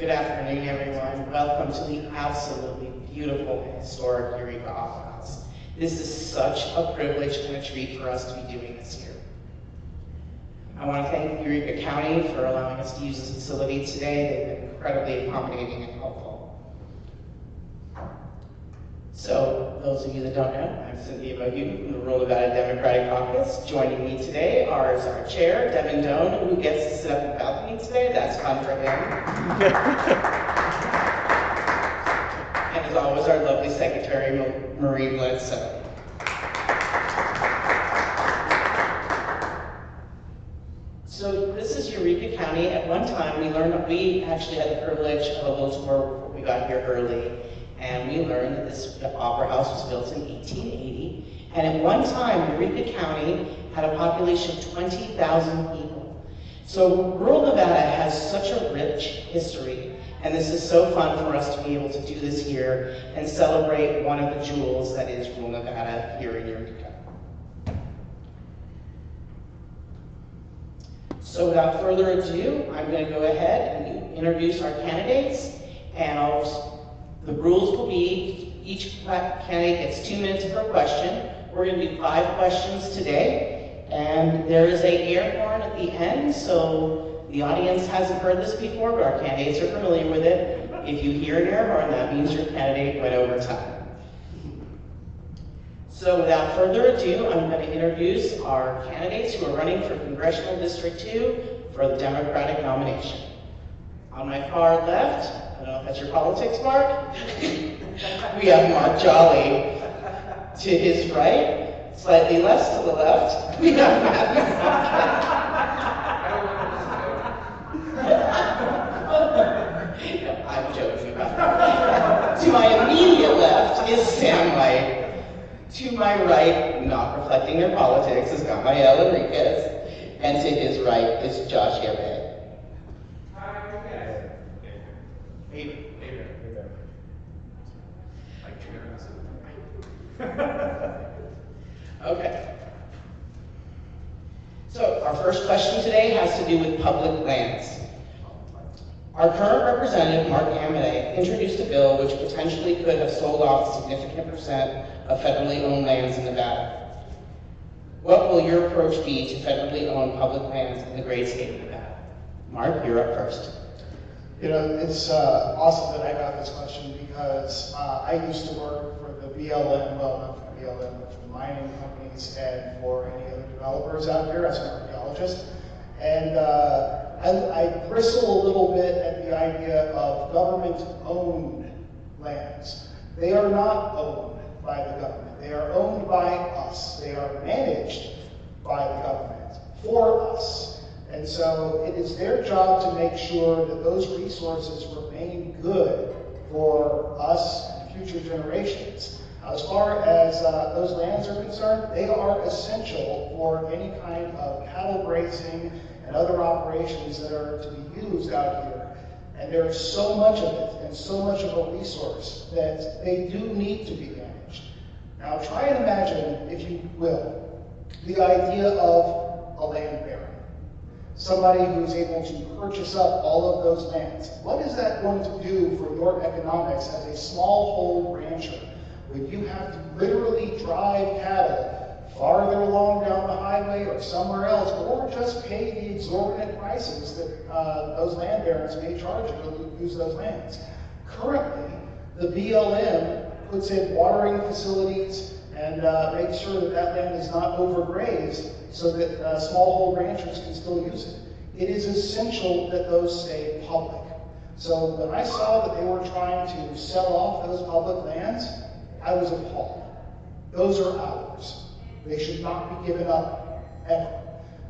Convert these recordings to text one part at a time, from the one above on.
Good afternoon, everyone. Welcome to the absolutely beautiful and historic Eureka Operahouse. This is such a privilege and a treat for us to be doing this here. I want to thank Eureka County for allowing us to use this facility today. They've been incredibly accommodating and helpful. So, those of you that don't know, I'm Cynthia Mohue from the Rural Nevada Democratic Caucus. Joining me today is our chair, Devin Doan, who gets to sit up in the balcony today. That's fun for him. And as always, our lovely secretary, Marie Bledsoe. So this is Eureka County. At one time, we actually had the privilege of a little tour before we got here early. And we learned that this Opera House was built in 1880. And at one time, Eureka County had a population of 20,000 people. So rural Nevada has such a rich history. And this is so fun for us to be able to do this here and celebrate one of the jewels that is rural Nevada here in Eureka. So without further ado, I'm going to go ahead and introduce our candidates. And the rules will be each candidate gets 2 minutes per question. We're going to do 5 questions today. And there is an air horn at the end, so the audience hasn't heard this before, but our candidates are familiar with it. If you hear an air horn, that means your candidate went over time. So without further ado, I'm going to introduce our candidates who are running for Congressional District 2 for the Democratic nomination. On my far left, I don't know if that's your politics, Mark. We have Mark Jolly. To his right, slightly less to the left, we have Matthew. I'm joking about that. To my immediate left is Sam White. To my right, not reflecting their politics, is Gabriel Enriquez. And to his right is Josh Yerbe. Okay. So our first question today has to do with public lands. Our current representative, Mark Amodei, introduced a bill which potentially could have sold off a significant percent of federally owned lands in Nevada. What will your approach be to federally owned public lands in the great state of Nevada? Mark, you're up first. You know, it's awesome that I got this question because I used to work for the BLM, well, not for the BLM, but for mining companies and for any other developers out here as an archaeologist. And I bristle a little bit at the idea of government-owned lands. They are not owned by the government. They are owned by us. They are managed by the government for us. And so it is their job to make sure that those resources remain good for us and future generations. As far as those lands are concerned, they are essential for any kind of cattle grazing and other operations that are to be used out here. And there is so much of it and so much of a resource that they do need to be managed. Now try and imagine, if you will, the idea of a land baron. Somebody who's able to purchase up all of those lands. What is that going to do for your economics as a smallhold rancher when you have to literally drive cattle farther along down the highway or somewhere else, or just pay the exorbitant prices that those land barons may charge you to use those lands? Currently, the BLM puts in watering facilities and makes sure that that land is not overgrazed so that smallhold ranchers can still use it. It is essential that those stay public. So when I saw that they were trying to sell off those public lands, I was appalled. Those are ours. They should not be given up ever.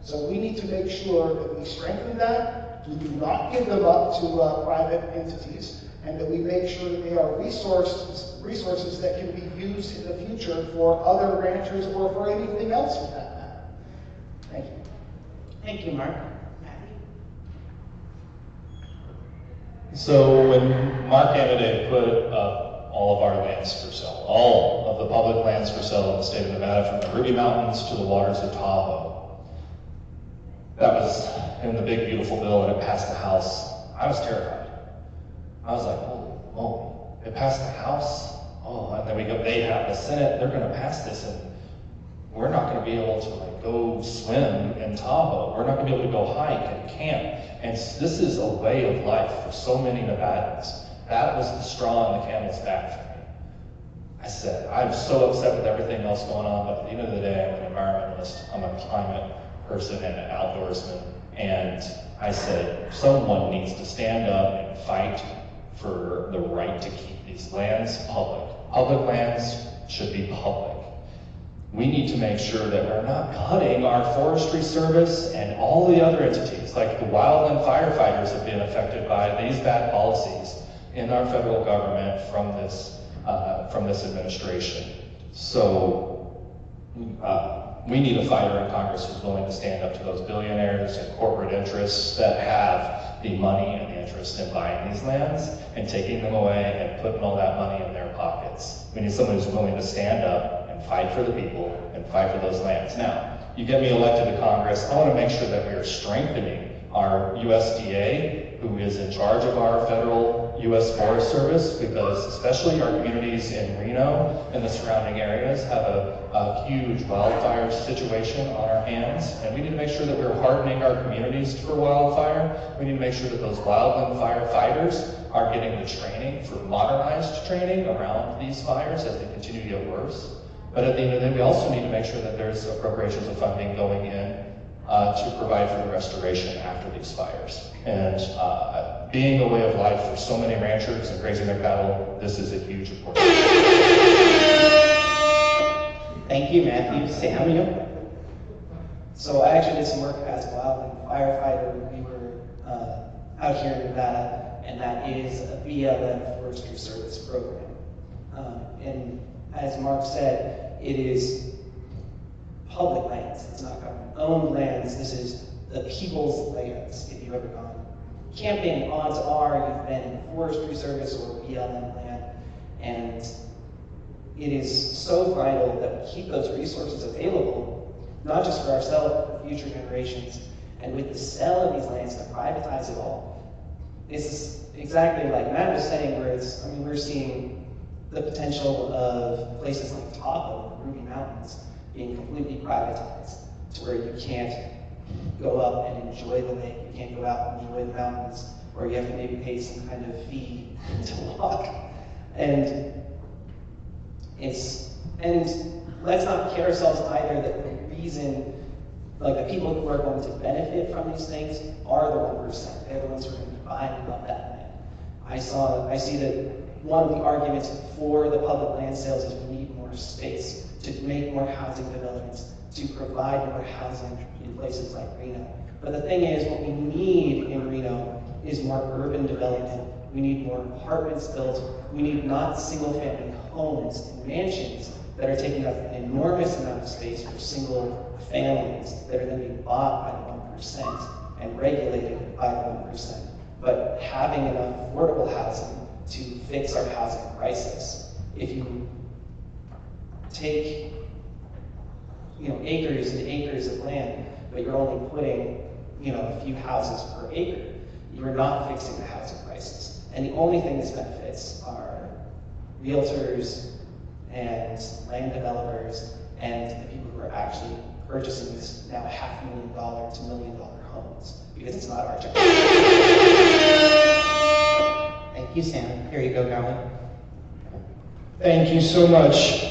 So we need to make sure that we strengthen that, we do not give them up to private entities, and that we make sure that they are resources that can be used in the future for other ranchers or for anything else for that matter. Thank you. Thank you, Mark. So when Mark Amodei put up all of our lands for sale, all of the public lands for sale in the state of Nevada, from the Ruby Mountains to the waters of Tahoe, that was in the big beautiful bill and it passed the House. I was terrified. I was like, holy moly, it passed the House? Oh, and then they have the Senate, they're gonna pass this, and we're not gonna be able to like go swim in Tahoe. We're not gonna be able to go hike and camp. And this is a way of life for so many Nevadans. That was the straw in the camel's back for me. I said, I'm so upset with everything else going on, but at the end of the day, I'm an environmentalist, I'm a climate person and an outdoorsman. And I said, someone needs to stand up and fight for the right to keep these lands public. Public lands should be public. We need to make sure that we're not cutting our forestry service and all the other entities, like the wildland firefighters have been affected by these bad policies in our federal government from this administration. So we need a fighter in Congress who's willing to stand up to those billionaires and corporate interests that have the money and the interest in buying these lands and taking them away and putting all that money in their pockets. We need someone who's willing to stand up and fight for the people and fight for those lands. Now, you get me elected to Congress, I want to make sure that we are strengthening our USDA, who is in charge of our federal U.S. Forest Service, because especially our communities in Reno and the surrounding areas have a huge wildfire situation on our hands, and we need to make sure that we're hardening our communities for wildfire. We need to make sure that those wildland firefighters are getting the training for modernized training around these fires as they continue to get worse. But at the end of the day, we also need to make sure that there's appropriations of funding going in to provide for the restoration after these fires. And being a way of life for so many ranchers and grazing their cattle, this is a huge important. Thank you, Matthew. Samuel? So I actually did some work as a wildland firefighter. We were out here in Nevada, and that is a BLM Forestry Service program. And as Mark said, it is public lands. It's not government-owned lands. This is the people's lands, if you've ever gone camping. Odds are you've been in Forestry Service or BLM land, and it is so vital that we keep those resources available, not just for ourselves, but for future generations. And with the sale of these lands to privatize it all, this is exactly like Matt was saying, where it's, I mean, we're seeing the potential of places like Tahoe, the Ruby Mountains, being completely privatized, to where you can't go up and enjoy the lake, you can't go out and enjoy the mountains, or you have to maybe pay some kind of fee to walk. And let's not kid ourselves either that the reason, like the people who are going to benefit from these things are the 1%. They're the ones who are going to buy and love that land. I see that one of the arguments for the public land sales is we need more space to make more housing developments, to provide more housing in places like Reno. But the thing is, what we need in Reno is more urban development. We need more apartments built. We need not single-family homes and mansions that are taking up an enormous amount of space for single families that are then being bought by the 1% and regulated by the 1%. But having enough affordable housing to fix our housing crisis. If you take, acres and acres of land, but you're only putting, a few houses per acre, you're not fixing the housing crisis. And the only thing this benefits are realtors and land developers and the people who are actually purchasing this now $500,000 to $1 million homes, because it's not our job. Thank you, Sam. Here you go, Garland. Thank you so much.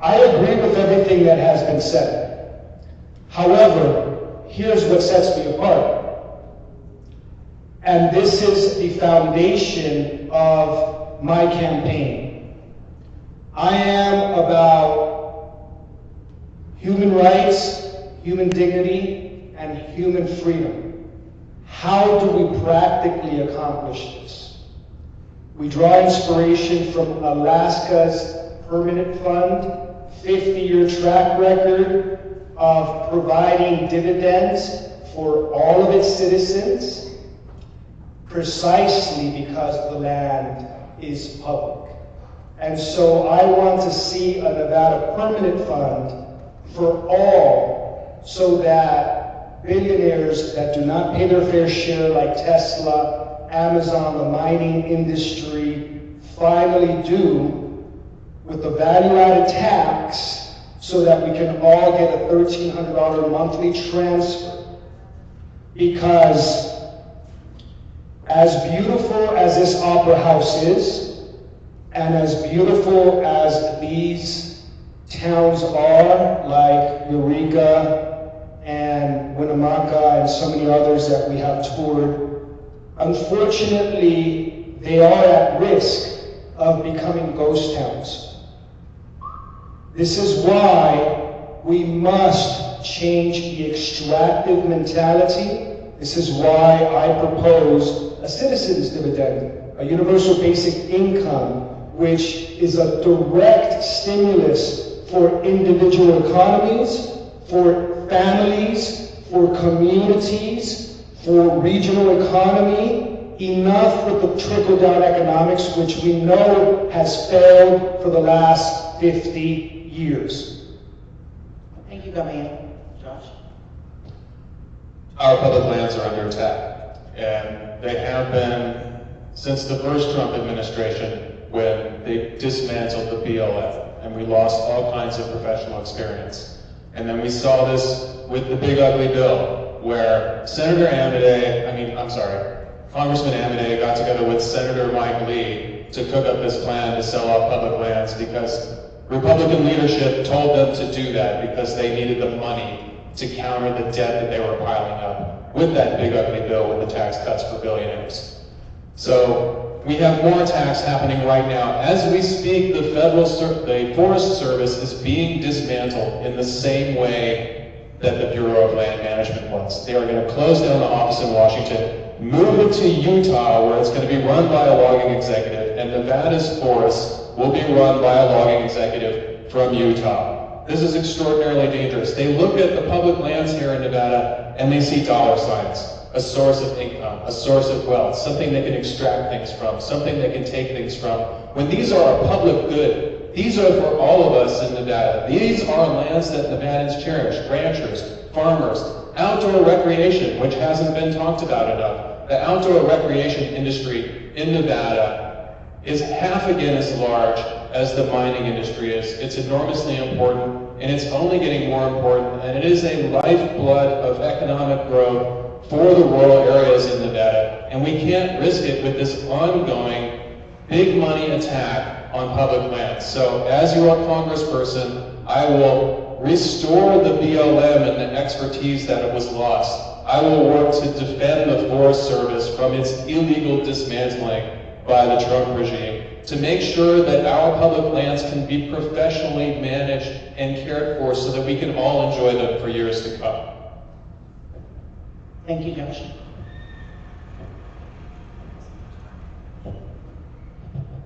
I agree with everything that has been said. However, here's what sets me apart. And this is the foundation of my campaign. I am about human rights, human dignity, and human freedom. How do we practically accomplish this? We draw inspiration from Alaska's Permanent Fund, 50-year track record of providing dividends for all of its citizens, precisely because the land is public. And so I want to see a Nevada Permanent Fund for all, so that billionaires that do not pay their fair share, like Tesla Amazon, the mining industry finally do with the value-added tax so that we can all get a $1,300 monthly transfer. Because as beautiful as this Opera House is, and as beautiful as these towns are, like Eureka and Winnemucca and so many others that we have toured, unfortunately, they are at risk of becoming ghost towns. This is why we must change the extractive mentality. This is why I propose a citizen's dividend, a universal basic income, which is a direct stimulus for individual economies, for families, for communities, for regional economy. Enough with the trickle-down economics, which we know has failed for the last 50 years. Thank you, Damian. Josh? Our public lands are under attack, and they have been since the first Trump administration, when they dismantled the BLM, and we lost all kinds of professional experience. And then we saw this with the big ugly bill, where Congressman Amodei got together with Senator Mike Lee to cook up this plan to sell off public lands because Republican leadership told them to do that because they needed the money to counter the debt that they were piling up with that big ugly bill with the tax cuts for billionaires. So we have more attacks happening right now. As we speak, the Forest Service is being dismantled in the same way that the Bureau of Land Management was. They are going to close down the office in Washington, move it to Utah, where it's going to be run by a logging executive, and Nevada's forests will be run by a logging executive from Utah. This is extraordinarily dangerous. They look at the public lands here in Nevada and they see dollar signs, a source of income, a source of wealth, something they can extract things from, something they can take things from. When these are a public good, these are for all of us in Nevada. These are lands that Nevadans cherish, ranchers, farmers, outdoor recreation, which hasn't been talked about enough. The outdoor recreation industry in Nevada is half again as large as the mining industry is. It's enormously important, and it's only getting more important, and it is a lifeblood of economic growth for the rural areas in Nevada, and we can't risk it with this ongoing big money attack on public lands. So as your congressperson, I will restore the BLM and the expertise that it was lost. I will work to defend the Forest Service from its illegal dismantling by the Trump regime, to make sure that our public lands can be professionally managed and cared for so that we can all enjoy them for years to come. Thank you, Josh.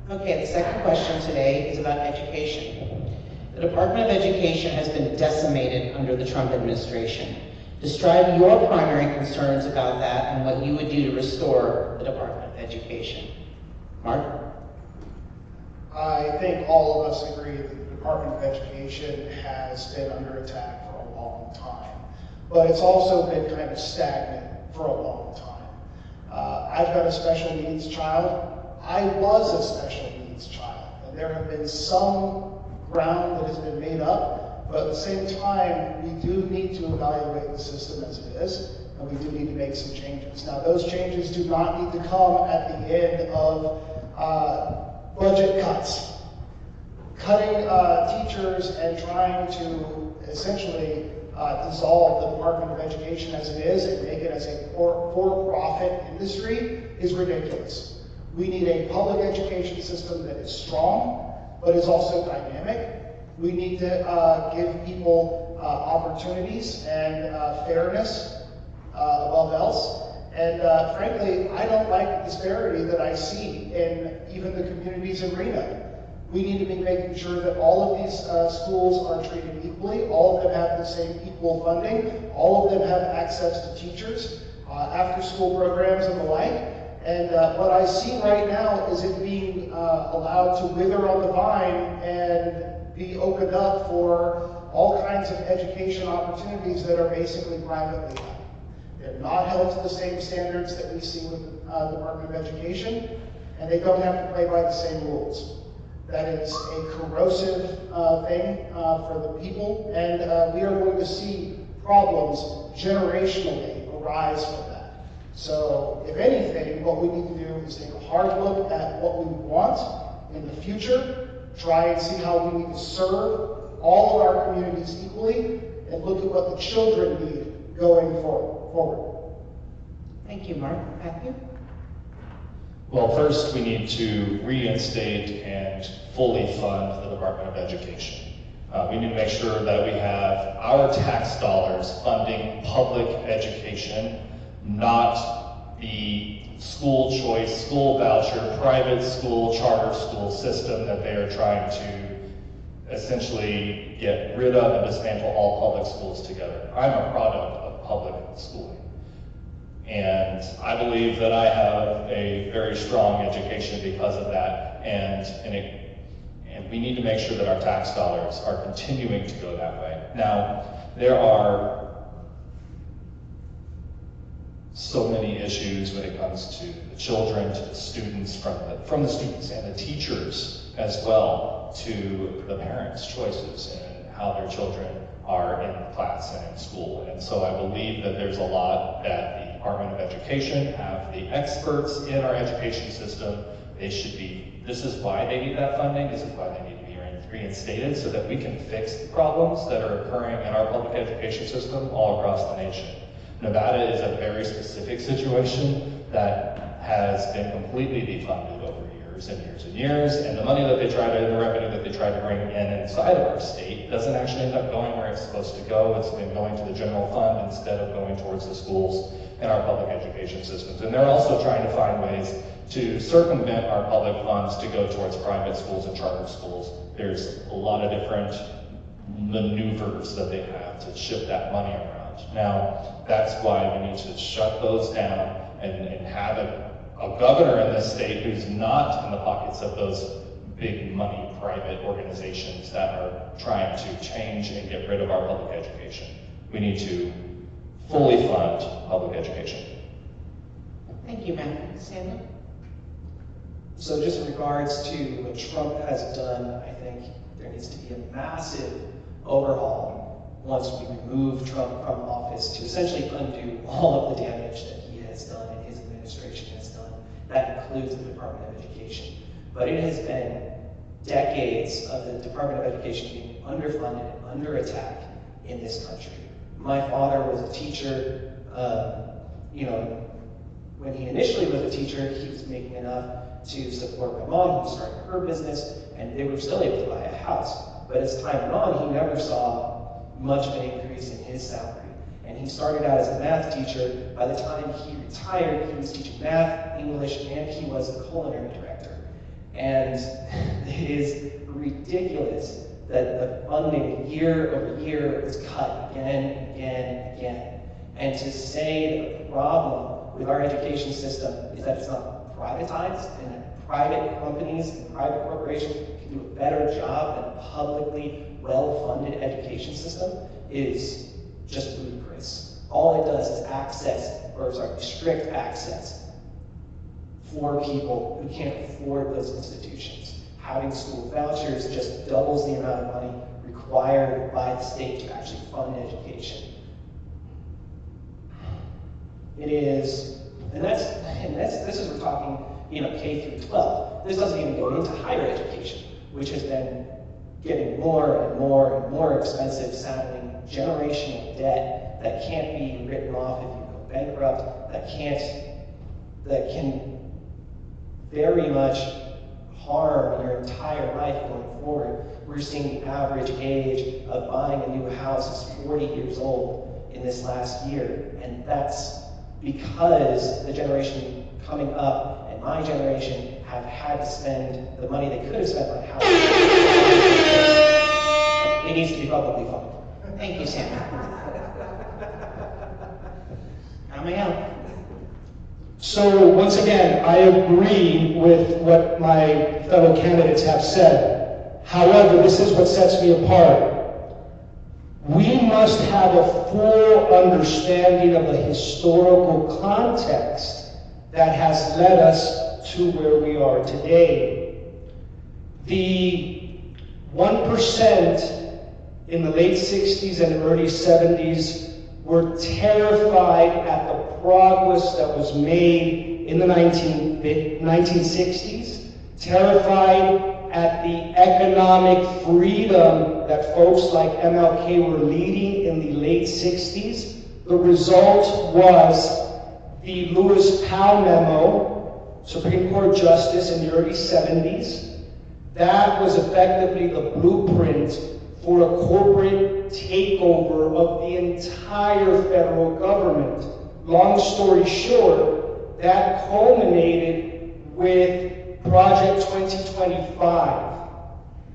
Okay, the second question today is about education. The Department of Education has been decimated under the Trump administration. Describe your primary concerns about that and what you would do to restore the Department of Education. Mark? I think all of us agree that the Department of Education has been under attack for a long time, but it's also been kind of stagnant for a long time. I've got a special needs child. I was a special needs child, and there have been some ground that has been made up, but at the same time, we do need to evaluate the system as it is, and we do need to make some changes. Now, those changes do not need to come at the end of budget cuts. Cutting teachers and trying to essentially dissolve the Department of Education as it is and make it as a for-profit industry is ridiculous. We need a public education system that is strong, but is also dynamic. We need to give people opportunities and fairness above else. And frankly, I don't like the disparity that I see in even the communities in Reno. We need to be making sure that all of these schools are treated equally, all of them have the same equal funding, all of them have access to teachers, after-school programs and the like. And what I see right now is it being allowed to wither on the vine and be opened up for all kinds of education opportunities that are basically privately held. They're not held to the same standards that we see with Department of Education, and they don't have to play by the same rules. That is a corrosive thing for the people, and we are going to see problems generationally arise from that. So, if anything, what we need to do is take a hard look at what we want in the future, try and see how we need to serve all of our communities equally, and look at what the children need going forward. Thank you, Mark. Matthew? Well, first we need to reinstate and fully fund the Department of Education. We need to make sure that we have our tax dollars funding public education, not the school choice, school voucher, private school, charter school system that they are trying to essentially get rid of and dismantle all public schools together. I'm a product of public schooling. And I believe that I have a very strong education because of that, and we need to make sure that our tax dollars are continuing to go that way. Now, there are so many issues when it comes to the children, to the students, from the students and the teachers as well, to the parents' choices and how their children are in class and in school. And so I believe that there's a lot that the Department of Education have the experts in our education system. They should be, this is why they need that funding, this is why they need to be reinstated, so that we can fix the problems that are occurring in our public education system all across the nation. Nevada is a very specific situation that has been completely defunded over years and years and years, and the money that they try to, the revenue that they try to bring in inside of our state doesn't actually end up going where it's supposed to go. It's been going to the general fund instead of going towards the schools and our public education systems. And they're also trying to find ways to circumvent our public funds to go towards private schools and charter schools. There's a lot of different maneuvers that they have to shift that money around. Now, that's why we need to shut those down and have a governor in this state who's not in the pockets of those big money private organizations that are trying to change and get rid of our public education. We need to fully fund public education. Thank you, Matthew. Samuel? So just in regards to what Trump has done, I think there needs to be a massive overhaul once we remove Trump from office to essentially undo all of the damage that he has done and his administration has done. That includes the Department of Education. But it has been decades of the Department of Education being underfunded and under attack in this country. My father was a teacher. When he initially was a teacher, he was making enough to support my mom, who started her business, and they were still able to buy a house. But as time went on, he never saw much of an increase in his salary. And he started out as a math teacher. By the time he retired, he was teaching math, English, and he was the culinary director. And it is ridiculous that the funding year over year was cut again and again and again. And to say the problem with our education system is that it's not privatized and that private companies and private corporations can do a better job than a publicly well-funded education system is just ludicrous. All it does is restrict access for people who can't afford those institutions. Having school vouchers just doubles the amount of money required by the state to actually fund education. It is, this is, we're talking, K through 12. This doesn't even go into higher education, which has been getting more and more and more expensive, saddling generational debt that can't be written off if you go bankrupt, that can very much harm your entire life going forward. We're seeing the average age of buying a new house is 40 years old in this last year, and that's because the generation coming up and my generation have had to spend the money they could have spent on a house. It needs to be publicly funded. Thank you, Samuel. Ramael? So once again, I agree with what my fellow candidates have said. However, this is what sets me apart. We must have a full understanding of the historical context that has led us to where we are today. The 1% in the late 60s and early 70s were terrified at the progress that was made in the 1960s, terrified at the economic freedom that folks like MLK were leading in the late 60s. The result was the Lewis Powell memo, Supreme Court Justice in the early 70s. That was effectively the blueprint for a corporate takeover of the entire federal government. Long story short, that culminated with Project 2025.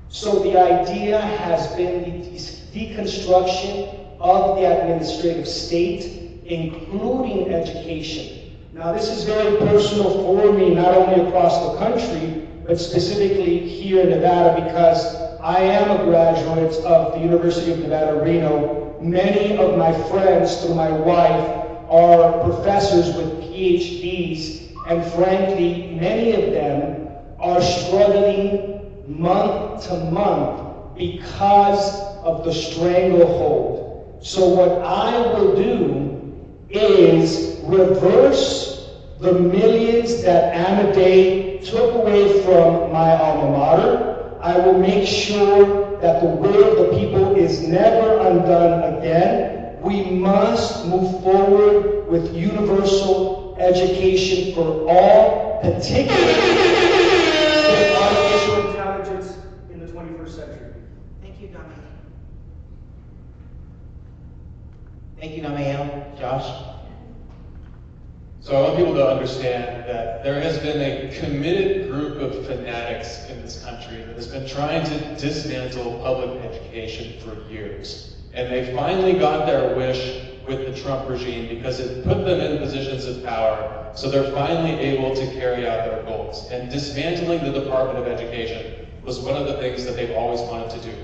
So the idea has been the deconstruction of the administrative state, including education. Now, this is very personal for me, not only across the country, but specifically here in Nevada, because I am a graduate of the University of Nevada, Reno. Many of my friends, through my wife, are professors with PhDs, and frankly, many of them are struggling month to month because of the stranglehold. So what I will do is reverse the millions that Amadei took away from my alma mater. I will make sure that the will of the people is never undone again. We must move forward with universal education for all, particularly with artificial intelligence in the 21st century. Thank you, Dami. Thank you, Namael. Josh? So I want people to understand that there has been a committed group of fanatics in this country that has been trying to dismantle public education for years. And they finally got their wish with the Trump regime because it put them in positions of power, so they're finally able to carry out their goals. And dismantling the Department of Education was one of the things that they've always wanted to do.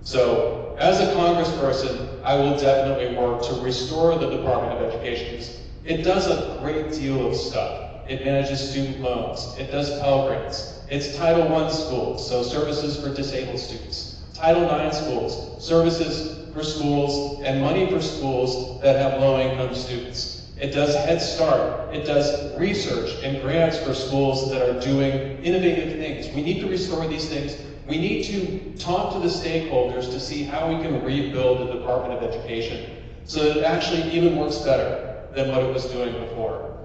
So as a congressperson, I will definitely work to restore the Department of Education. It does a great deal of stuff. It manages student loans. It does Pell Grants. It's Title I schools, so services for disabled students. Title IX schools, services for schools and money for schools that have low-income students. It does Head Start. It does research and grants for schools that are doing innovative things. We need to restore these things. We need to talk to the stakeholders to see how we can rebuild the Department of Education so that it actually even works better than what it was doing before.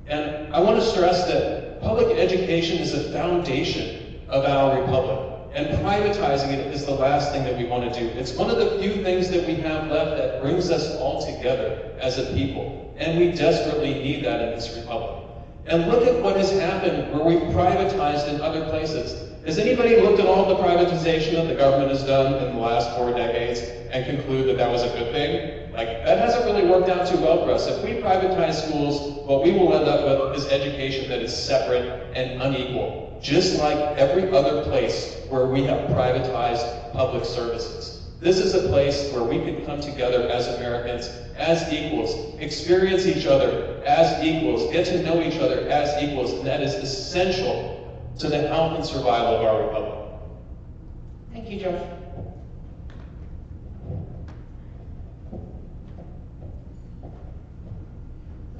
And I want to stress that public education is a foundation of our republic. And privatizing it is the last thing that we want to do. It's one of the few things that we have left that brings us all together as a people. And we desperately need that in this republic. And look at what has happened where we've privatized in other places. Has anybody looked at all the privatization that the government has done in the last 4 decades and conclude that that was a good thing? Like, that hasn't really worked out too well for us. If we privatize schools, what we will end up with is education that is separate and unequal, just like every other place where we have privatized public services. This is a place where we can come together as Americans, as equals, experience each other as equals, get to know each other as equals, and that is essential to the health and survival of our republic. Thank you, Josh.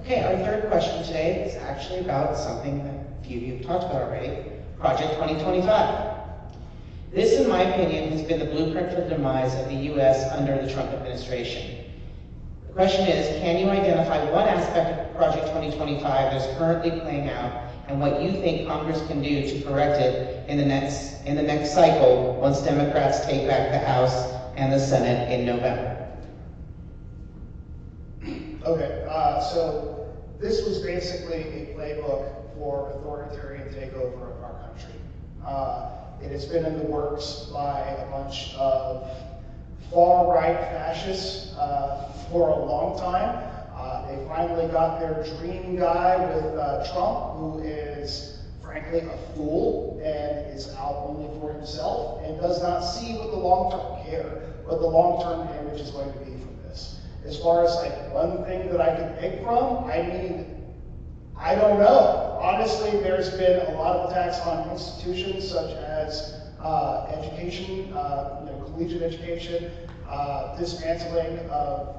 Okay, our third question today is actually about something that a few of you have talked about already, Project 2025. This, in my opinion, has been the blueprint for the demise of the U.S. under the Trump administration. The question is, can you identify one aspect of Project 2025 that is currently playing out and what you think Congress can do to correct it in the next cycle once Democrats take back the House and the Senate in November? Okay, so this was basically a playbook for authoritarian takeover of our country. It has been in the works by a bunch of far-right fascists for a long time. They finally got their dream guy with Trump, who is frankly a fool and is out only for himself and does not see what the long-term long-term damage is going to be from this. As far as like one thing that I can pick from, I mean, I don't know. Honestly, there's been a lot of attacks on institutions such as education, collegiate education, dismantling of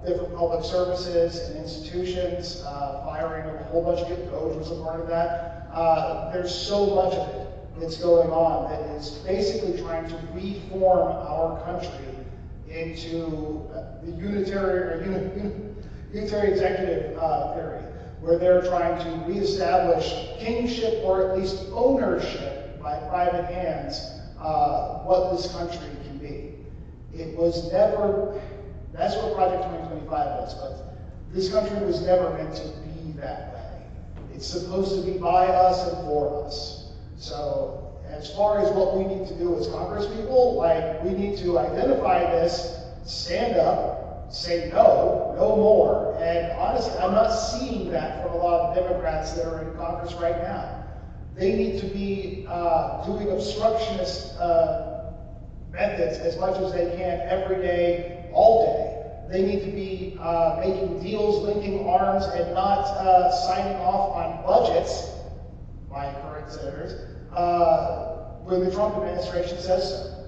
different public services and institutions, firing of a whole bunch of people. DOJ was a part of that. There's so much of it that's going on that is basically trying to reform our country into the unitary executive theory, where they're trying to reestablish kingship or at least ownership by private hands what this country can be. It was never, that's what Project 2025 was, but this country was never meant to be that way. It's supposed to be by us and for us. So as far as what we need to do as Congress people, like, we need to identify this, stand up, say no, no more. And honestly, I'm not seeing that from a lot of Democrats that are in Congress right now. They need to be doing obstructionist methods as much as they can every day, all day. They need to be making deals, linking arms, and not signing off on budgets, my current senators, when the Trump administration says so.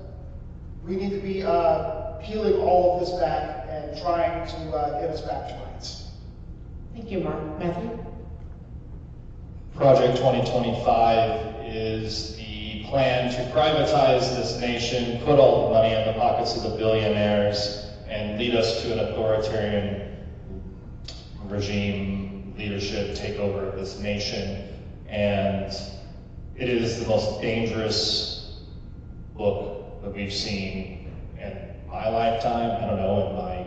We need to be peeling all of this back and trying to get us back to rights. Thank you, Mark. Matthew? Project 2025 is the plan to privatize this nation, put all the money in the pockets of the billionaires, and lead us to an authoritarian regime, leadership, takeover of this nation. And it is the most dangerous book that we've seen in my lifetime. I don't know, in my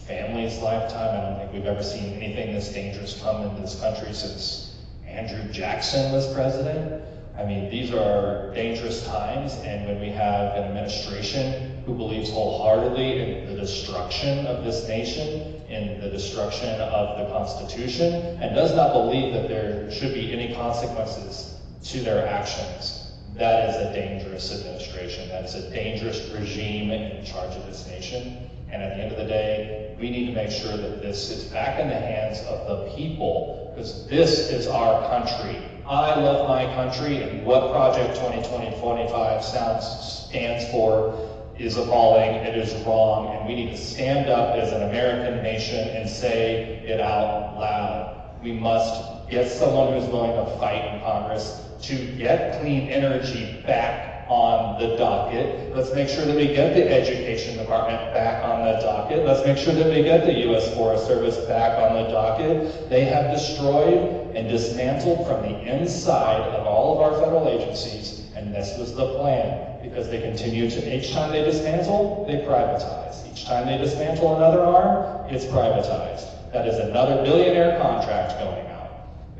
family's lifetime. I don't think we've ever seen anything this dangerous come in this country since Andrew Jackson was president. I mean, these are dangerous times, and when we have an administration who believes wholeheartedly in the destruction of this nation, in the destruction of the Constitution, and does not believe that there should be any consequences to their actions, that is a dangerous administration. That is a dangerous regime in charge of this nation. And at the end of the day, we need to make sure that this is back in the hands of the people, because this is our country. I love my country, and what Project 2025 stands for is appalling, it is wrong, and we need to stand up as an American nation and say it out loud. We must get someone who's willing to fight in Congress to get clean energy back on the docket. Let's make sure that we get the Education Department back on the docket. Let's make sure that we get the U.S. Forest Service back on the docket. They have destroyed and dismantled from the inside of all of our federal agencies, and this was the plan. Because they continue to, each time they dismantle, they privatize. Each time they dismantle another arm, it's privatized. That is another billionaire contract going out.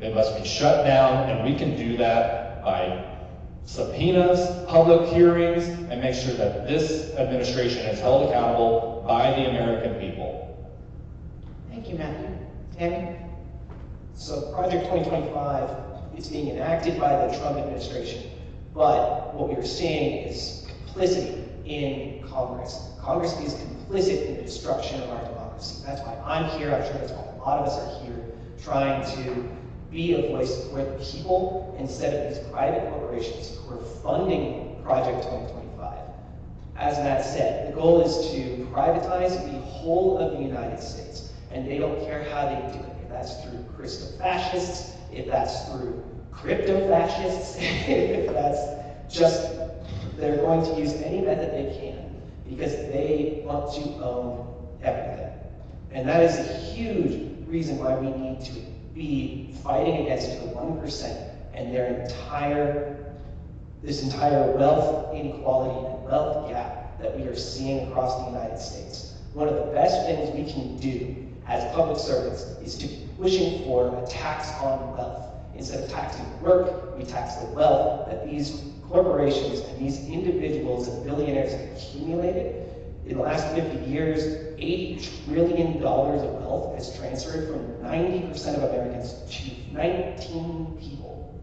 It must be shut down, and we can do that by subpoenas, public hearings, and make sure that this administration is held accountable by the American people. Thank you, Matthew. Tammy? So Project 2025 is being enacted by the Trump administration. But what we are seeing is complicity in Congress. Congress is complicit in the destruction of our democracy. That's why I'm here. I'm sure that's why a lot of us are here, trying to be a voice for the people instead of these private corporations who are funding Project 2025. As Matt said, the goal is to privatize the whole of the United States, and they don't care how they do it. If that's through Christo-fascists, if that's through crypto-fascists, if that's just, they're going to use any method they can because they want to own everything. And that is a huge reason why we need to be fighting against the 1% and this entire wealth inequality and wealth gap that we are seeing across the United States. One of the best things we can do as public servants is to be pushing for a tax on wealth. Instead of taxing work, we tax the wealth that these corporations and these individuals and billionaires have accumulated. In the last 50 years, $80 trillion of wealth has transferred from 90% of Americans to 19 people.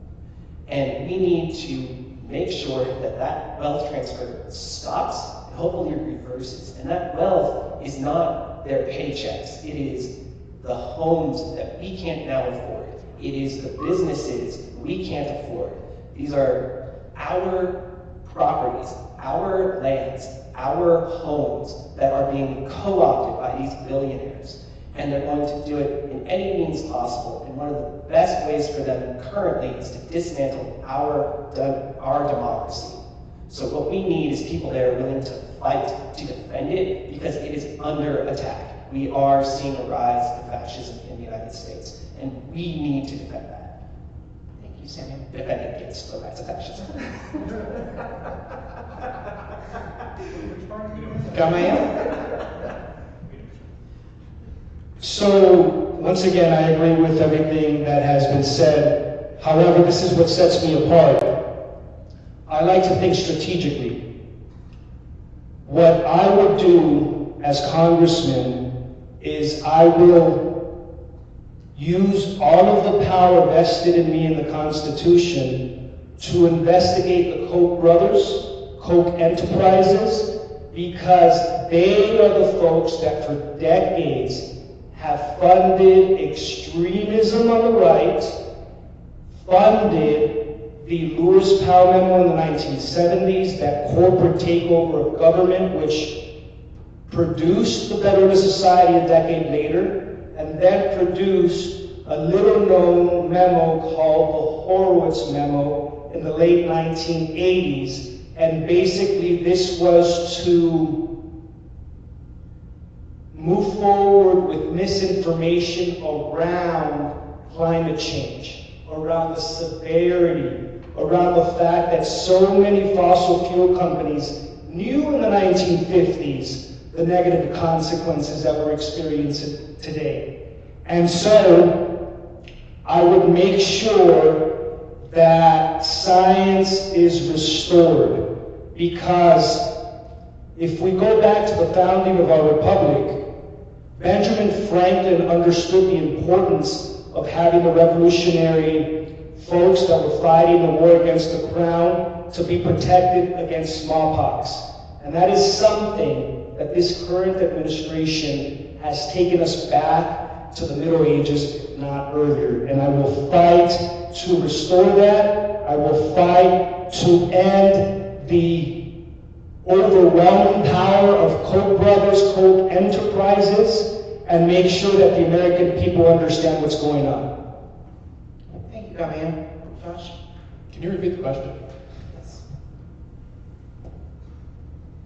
And we need to make sure that that wealth transfer stops and hopefully reverses. And that wealth is not their paychecks. It is the homes that we can't now afford. It is the businesses we can't afford. These are our properties, our lands, our homes that are being co-opted by these billionaires. And they're going to do it in any means possible. And one of the best ways for them currently is to dismantle our democracy. So what we need is people that are willing to fight to defend it, because it is under attack. We are seeing a rise of fascism in the United States, and we need to defend that. Thank you, Samuel. Defend it against the rise of fascism. Gamaya? So, once again, I agree with everything that has been said. However, this is what sets me apart. I like to think strategically. What I would do as congressman is I will use all of the power vested in me in the Constitution to investigate the Koch brothers, Koch enterprises, because they are the folks that for decades have funded extremism on the right, funded the Lewis Powell memo in the 1970s, that corporate takeover of government, which produced the Better Society a decade later, and then produced a little-known memo called the Horowitz memo in the late 1980s. And basically, this was to move forward with misinformation around climate change, around the severity, around the fact that so many fossil fuel companies knew in the 1950s the negative consequences that we're experiencing today. And so I would make sure that science is restored, because if we go back to the founding of our republic, Benjamin Franklin understood the importance of having the revolutionary folks that were fighting the war against the crown to be protected against smallpox. And that is something that this current administration has taken us back to the Middle Ages, if not earlier. And I will fight to restore that. I will fight to end the overwhelming power of Koch brothers, Koch enterprises, and make sure that the American people understand what's going on. Thank you, Gamaya. Josh? Can you repeat the question? Yes.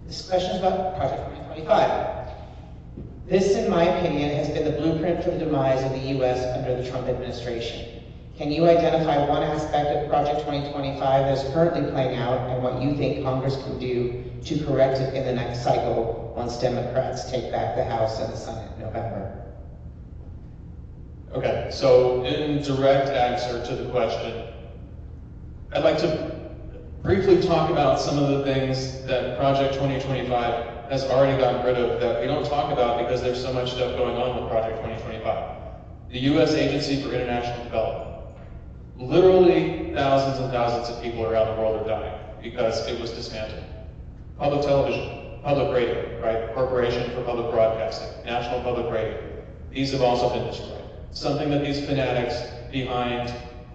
This question is about Project 2025. This, in my opinion, has been the blueprint for the demise of the U.S. under the Trump administration. Can you identify one aspect of Project 2025 that is currently playing out, and what you think Congress can do to correct it in the next cycle once Democrats take back the House and the Senate in November? Okay, so in direct answer to the question, I'd like to briefly talk about some of the things that Project 2025 has already gotten rid of that we don't talk about because there's so much stuff going on with Project 2025. The U.S. Agency for International Development. Literally thousands and thousands of people around the world are dying because it was dismantled. Public television, public radio, right? Corporation for Public Broadcasting, National Public Radio. These have also been destroyed. Something that these fanatics behind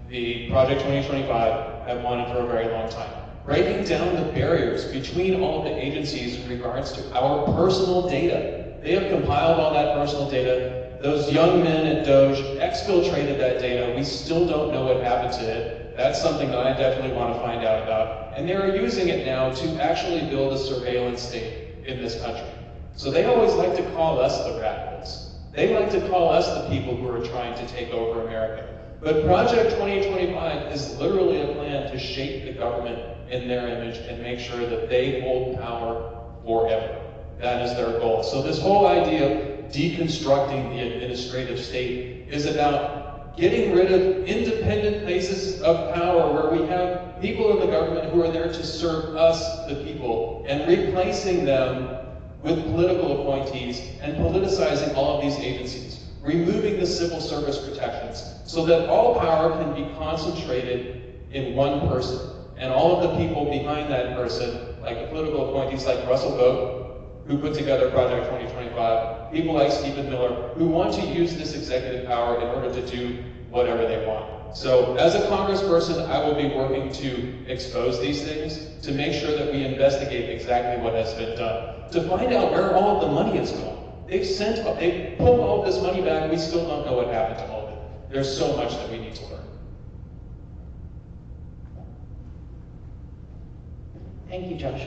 the Project 2025 have wanted for a very long time. Breaking down the barriers between all of the agencies in regards to our personal data. They have compiled all that personal data. Those young men at Doge exfiltrated that data. We still don't know what happened to it. That's something that I definitely want to find out about. And they're using it now to actually build a surveillance state in this country. So they always like to call us the radicals. They like to call us the people who are trying to take over America. But Project 2025 is literally a plan to shape the government in their image and make sure that they hold power forever. That is their goal. So this whole idea of deconstructing the administrative state is about getting rid of independent places of power where we have people in the government who are there to serve us, the people, and replacing them with political appointees and politicizing all of these agencies, removing the civil service protections so that all power can be concentrated in one person. And all of the people behind that person, like the political appointees like Russell Vogt, who put together Project 2025, people like Stephen Miller, who want to use this executive power in order to do whatever they want. So as a congressperson, I will be working to expose these things, to make sure that we investigate exactly what has been done, to find out where all of the money is going. They pulled all of this money back, we still don't know what happened to all of it. There's so much that we need to learn. Thank you, Josh.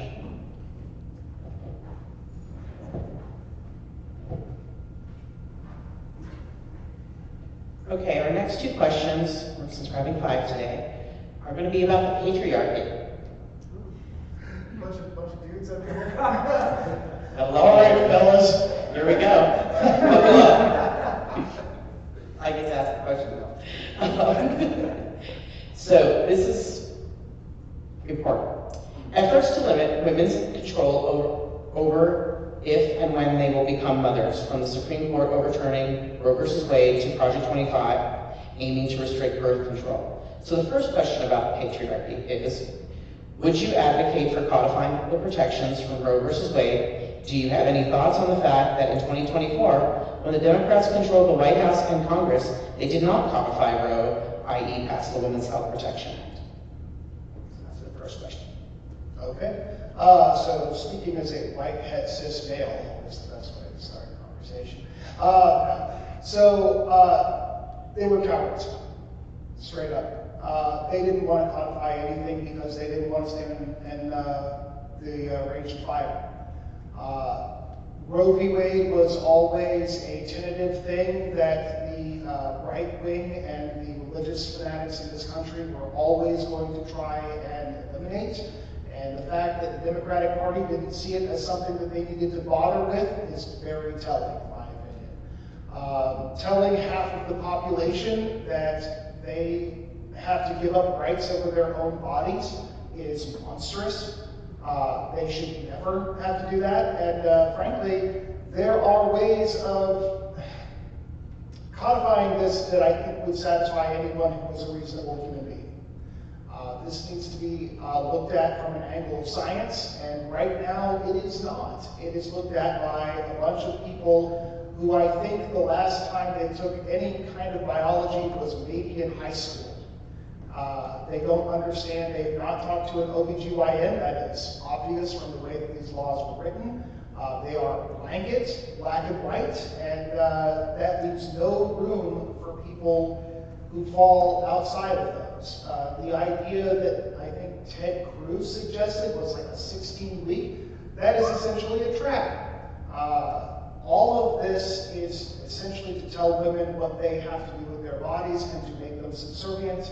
Okay, our next two questions, since we're having 5 today, are going to be about the patriarchy. Bunch of dudes up here. All right, fellas, here we go. Buckle up. I get to ask the question now. So this is important. Efforts to limit women's control over if and when they will become mothers, from the Supreme Court overturning Roe v. Wade to Project 25, aiming to restrict birth control. So the first question about patriarchy is, would you advocate for codifying the protections from Roe v. Wade? Do you have any thoughts on the fact that in 2024, when the Democrats controlled the White House and Congress, they did not codify Roe, i.e. pass the Women's Health Protection Act? That's the first question. Okay. So speaking as a white het cis male is the best way to start a conversation. They were cowards, straight up. They didn't want to codify anything because they didn't want to stand in the range of fire. Roe v. Wade was always a tentative thing that the right wing and the religious fanatics in this country were always going to try and eliminate. And the fact that the Democratic Party didn't see it as something that they needed to bother with is very telling, in my opinion. Telling half of the population that they have to give up rights over their own bodies is monstrous. They should never have to do that. And frankly, there are ways of codifying this that I think would satisfy anyone who is a reasonable human being. This needs to be looked at from an angle of science, and right now it is not. It is looked at by a bunch of people who I think the last time they took any kind of biology was maybe in high school. They don't understand, they've not talked to an OBGYN, that is obvious from the way that these laws were written. They are blanket, black and white, and that leaves no room for people who fall outside of those. The idea that I think Ted Cruz suggested was like a 16-week, that is essentially a trap. All of this is essentially to tell women what they have to do with their bodies and to make them subservient.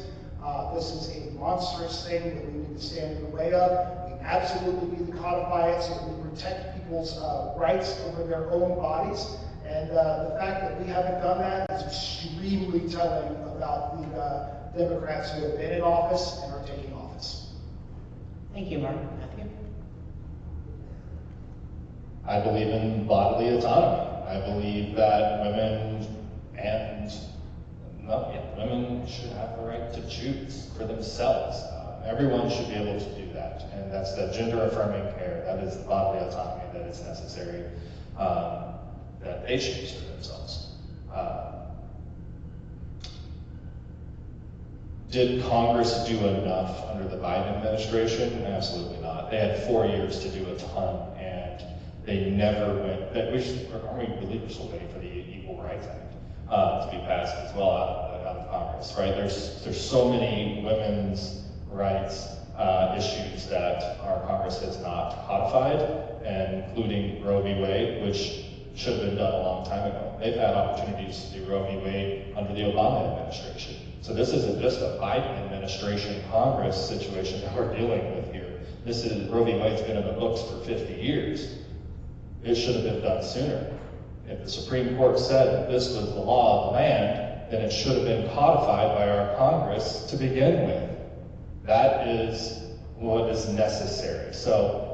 This is a monstrous thing that we need to stand in the way of. We absolutely need to codify it so that we protect people's rights over their own bodies. And the fact that we haven't done that is extremely telling about the Democrats who have been in office and are taking office. Thank you, Mark. Matthew? I believe in bodily autonomy. I believe that women should have the right to choose for themselves. Everyone should be able to do that, and that's the gender-affirming care. That is the bodily autonomy that is necessary, that they choose for themselves. Did Congress do enough under the Biden administration? Absolutely not. They had 4 years to do a ton, and they never went. Aren't we really still waiting for the Equal Rights Act to be passed as well out of Congress, right? There's so many women's rights issues that our Congress has not codified, including Roe v. Wade, which should have been done a long time ago. They've had opportunities to do Roe v. Wade under the Obama administration. So this isn't just a Biden administration Congress situation that we're dealing with here. This is, Roe v. Wade's been in the books for 50 years. It should have been done sooner. If the Supreme Court said that this was the law of the land, then it should have been codified by our Congress to begin with. That is what is necessary. So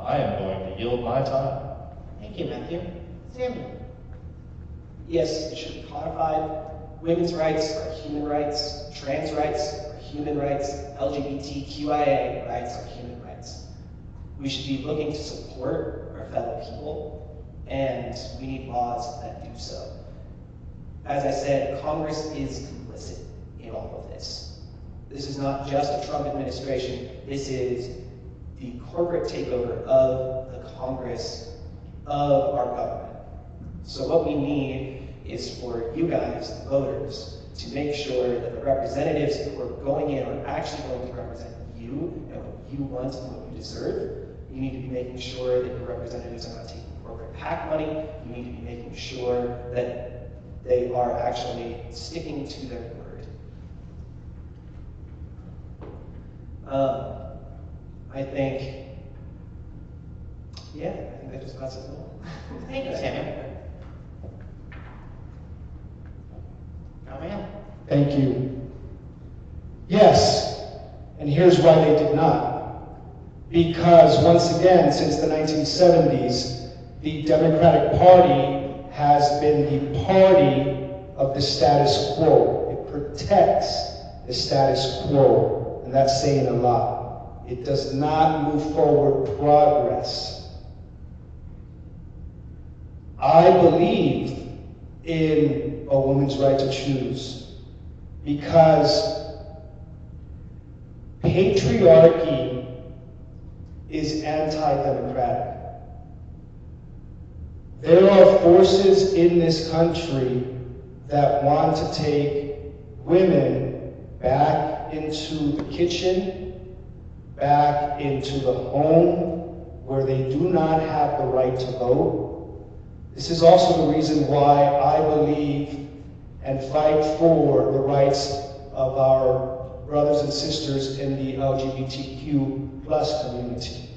I am going to yield my time. Thank you, Matthew. Samuel? Yes, it should be codified. Women's rights are human rights. Trans rights are human rights. LGBTQIA rights are human rights. We should be looking to support our fellow people, and we need laws that do so. As I said, Congress is complicit in all of this. This is not just a Trump administration, this is the corporate takeover of the Congress of our government. So what we need is for you guys, the voters, to make sure that the representatives who are going in are actually going to represent you and what you want and what you deserve. You need to be making sure that your representatives are not taking corporate PAC money. You need to be making sure that they are actually sticking to their word. I think that just about says it all. Thank you, Samuel. Oh, man. Thank you. Yes, and here's why they did not. Because once again, since the 1970s, the Democratic Party has been the party of the status quo. It protects the status quo, and that's saying a lot. It does not move forward progress. I believe in a woman's right to choose because patriarchy is anti-democratic. There are forces in this country that want to take women back into the kitchen, back into the home, where they do not have the right to vote. This is also the reason why I believe and fight for the rights of our brothers and sisters in the LGBTQ plus community.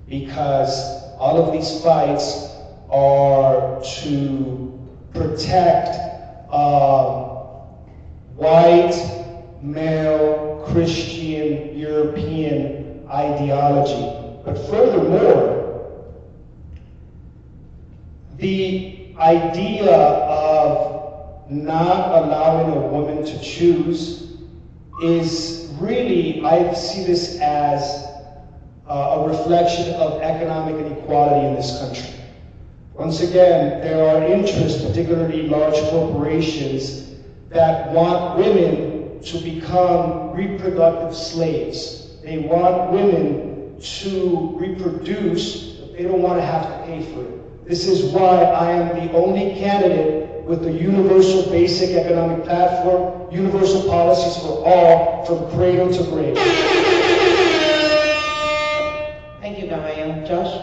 Because all of these fights are to protect white, male, Christian, European ideology. But furthermore, the idea of not allowing a woman to choose is really, I see this as a reflection of economic inequality in this country. Once again, there are interests, particularly large corporations, that want women to become reproductive slaves. They want women to reproduce, but they don't want to have to pay for it. This is why I am the only candidate with a universal basic economic platform, universal policies for all, from cradle to grave. Thank you, Diane. Josh?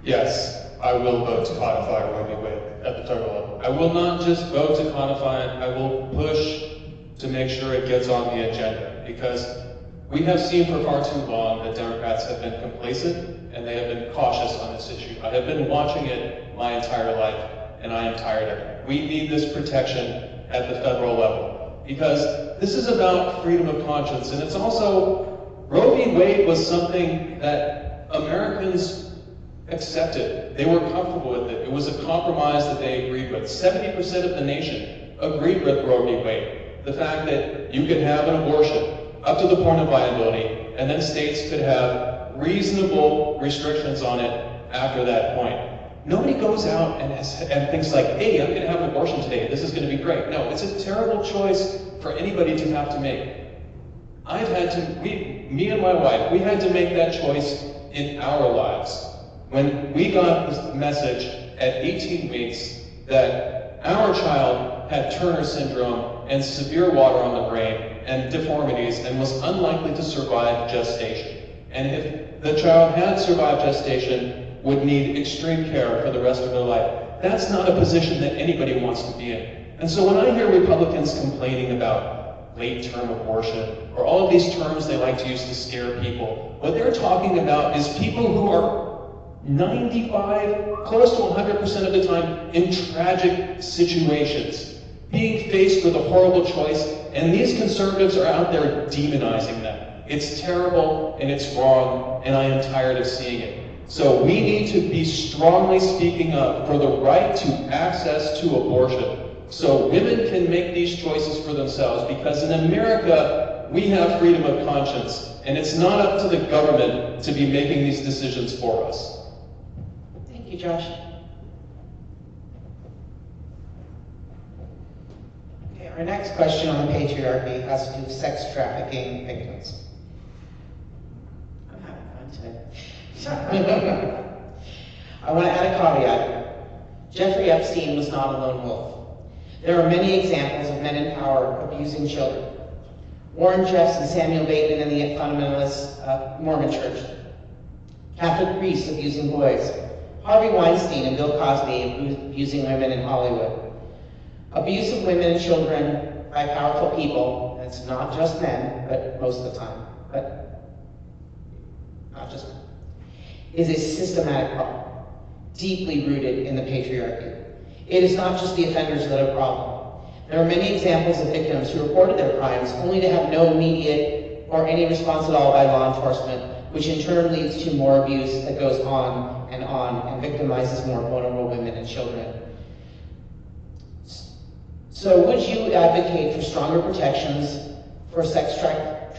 Yes, I will vote to codify Roe v. Wade at the federal level. I will not just vote to codify it, I will push to make sure it gets on the agenda, because we have seen for far too long that Democrats have been complacent and they have been cautious on this issue. I have been watching it my entire life, and I am tired of it. We need this protection at the federal level, because this is about freedom of conscience, and it's also, Roe v. Wade was something that Americans accepted. They were comfortable with it. It was a compromise that they agreed with. 70% of the nation agreed with Roe v. Wade. The fact that you could have an abortion up to the point of viability, and then states could have reasonable restrictions on it after that point. Nobody goes out and thinks like, hey, I'm going to have an abortion today. This is going to be great. No, it's a terrible choice for anybody to have to make. I've had to, me and my wife, we had to make that choice in our lives. When we got the message at 18 weeks that our child had Turner syndrome and severe water on the brain and deformities and was unlikely to survive gestation. And if the child had survived gestation, would need extreme care for the rest of their life. That's not a position that anybody wants to be in. And so when I hear Republicans complaining about late-term abortion, or all of these terms they like to use to scare people, what they're talking about is people who are 95, close to 100% of the time in tragic situations, being faced with a horrible choice, and these conservatives are out there demonizing them. It's terrible and it's wrong, and I am tired of seeing it. So we need to be strongly speaking up for the right to access to abortion, so women can make these choices for themselves, because in America, we have freedom of conscience, and it's not up to the government to be making these decisions for us. Thank you, Josh. Okay, our next question on patriarchy has to do with sex trafficking victims. I'm having fun today. I want to add a caveat here. Jeffrey Epstein was not a lone wolf. There are many examples of men in power abusing children. Warren Jeffs and Samuel Bateman in the fundamentalist Mormon Church. Catholic priests abusing boys. Harvey Weinstein and Bill Cosby abusing women in Hollywood. Abuse of women and children by powerful people, and it's not just men, but most of the time, but not just men, is a systematic problem, deeply rooted in the patriarchy. It is not just the offenders that are a problem. There are many examples of victims who reported their crimes only to have no immediate or any response at all by law enforcement, which in turn leads to more abuse that goes on and victimizes more vulnerable women and children. So would you advocate for stronger protections for sex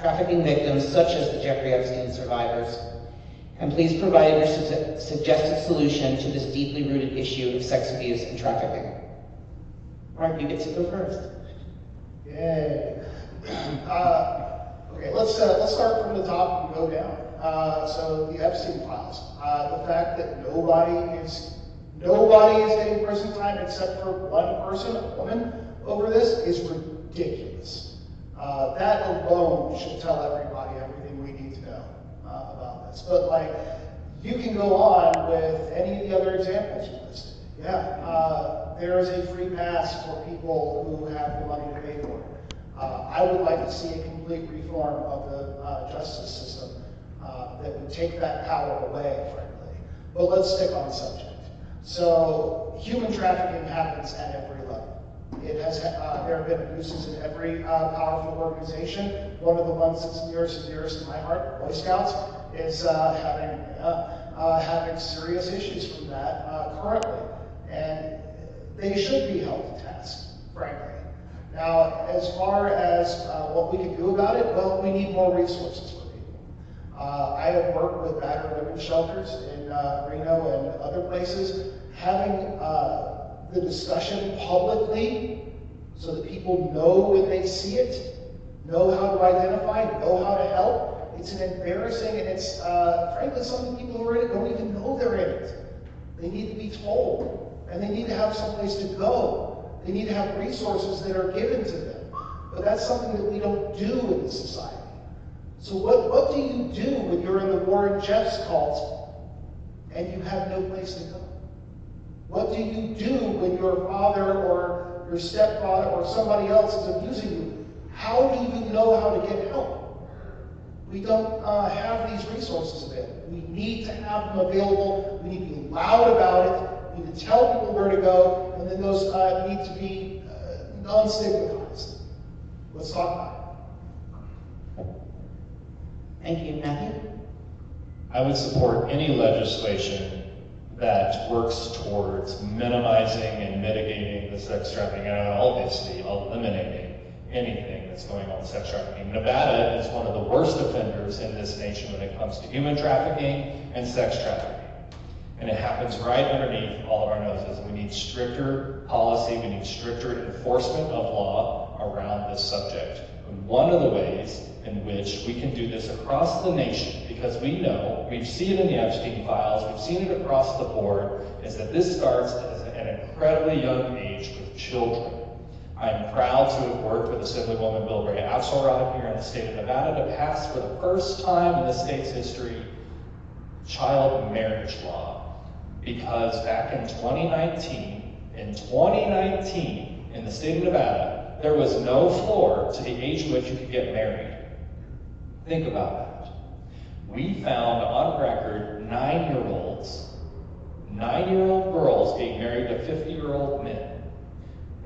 trafficking victims such as the Jeffrey Epstein survivors? And please provide your suggested solution to this deeply rooted issue of sex abuse and trafficking. Mark, you get to go first. Yay. Okay, let's start from the top and go down. So the Epstein files. The fact that nobody is getting prison time except for one person, a woman, over this is ridiculous. That alone should tell everybody everything we need to know about this. But like, you can go on with any of the other examples you listed. Yeah, there is a free pass for people who have the money to pay for it. I would like to see a complete reform of the justice system that would take that power away, frankly. But let's stick on subject. So, human trafficking happens at every level. It has, there have been abuses in every powerful organization. One of the ones that's nearest and dearest to my heart, Boy Scouts, is having serious issues from that currently. And they should be held to task, frankly. Now, as far as what we can do about it, well, we need more resources for people. I have worked with battered women's shelters in Reno and other places. Having the discussion publicly so that people know when they see it, know how to identify, know how to help. It's an embarrassing, and it's frankly, some of the people who are in it don't even know they're in it. They need to be told, and they need to have someplace to go. They need to have resources that are given to them. But that's something that we don't do in this society. So what do you do when you're in the Warren Jeffs cult and you have no place to go? What do you do when your father or your stepfather or somebody else is abusing you? How do you know how to get help? We don't have these resources available. We need to have them available. We need to be loud about it. We need to tell people where to go, and then those need to be non-stigmatized. Let's talk about it. Thank you. Matthew? I would support any legislation that works towards minimizing and mitigating the sex trafficking, and obviously eliminating anything that's going on with sex trafficking. Nevada is one of the worst offenders in this nation when it comes to human trafficking and sex trafficking. And it happens right underneath all of our noses. We need stricter policy, we need stricter enforcement of law around this subject. And one of the ways in which we can do this across the nation, because we know, we've seen it in the Epstein files, we've seen it across the board, is that this starts at an incredibly young age with children. I'm proud to have worked with Assemblywoman Bilbray Axelrod here in the state of Nevada to pass for the first time in the state's history child marriage law. Because back in 2019, in the state of Nevada, there was no floor to the age in which you could get married. Think about that. We found on record 9-year-old girls being married to 50-year-old men.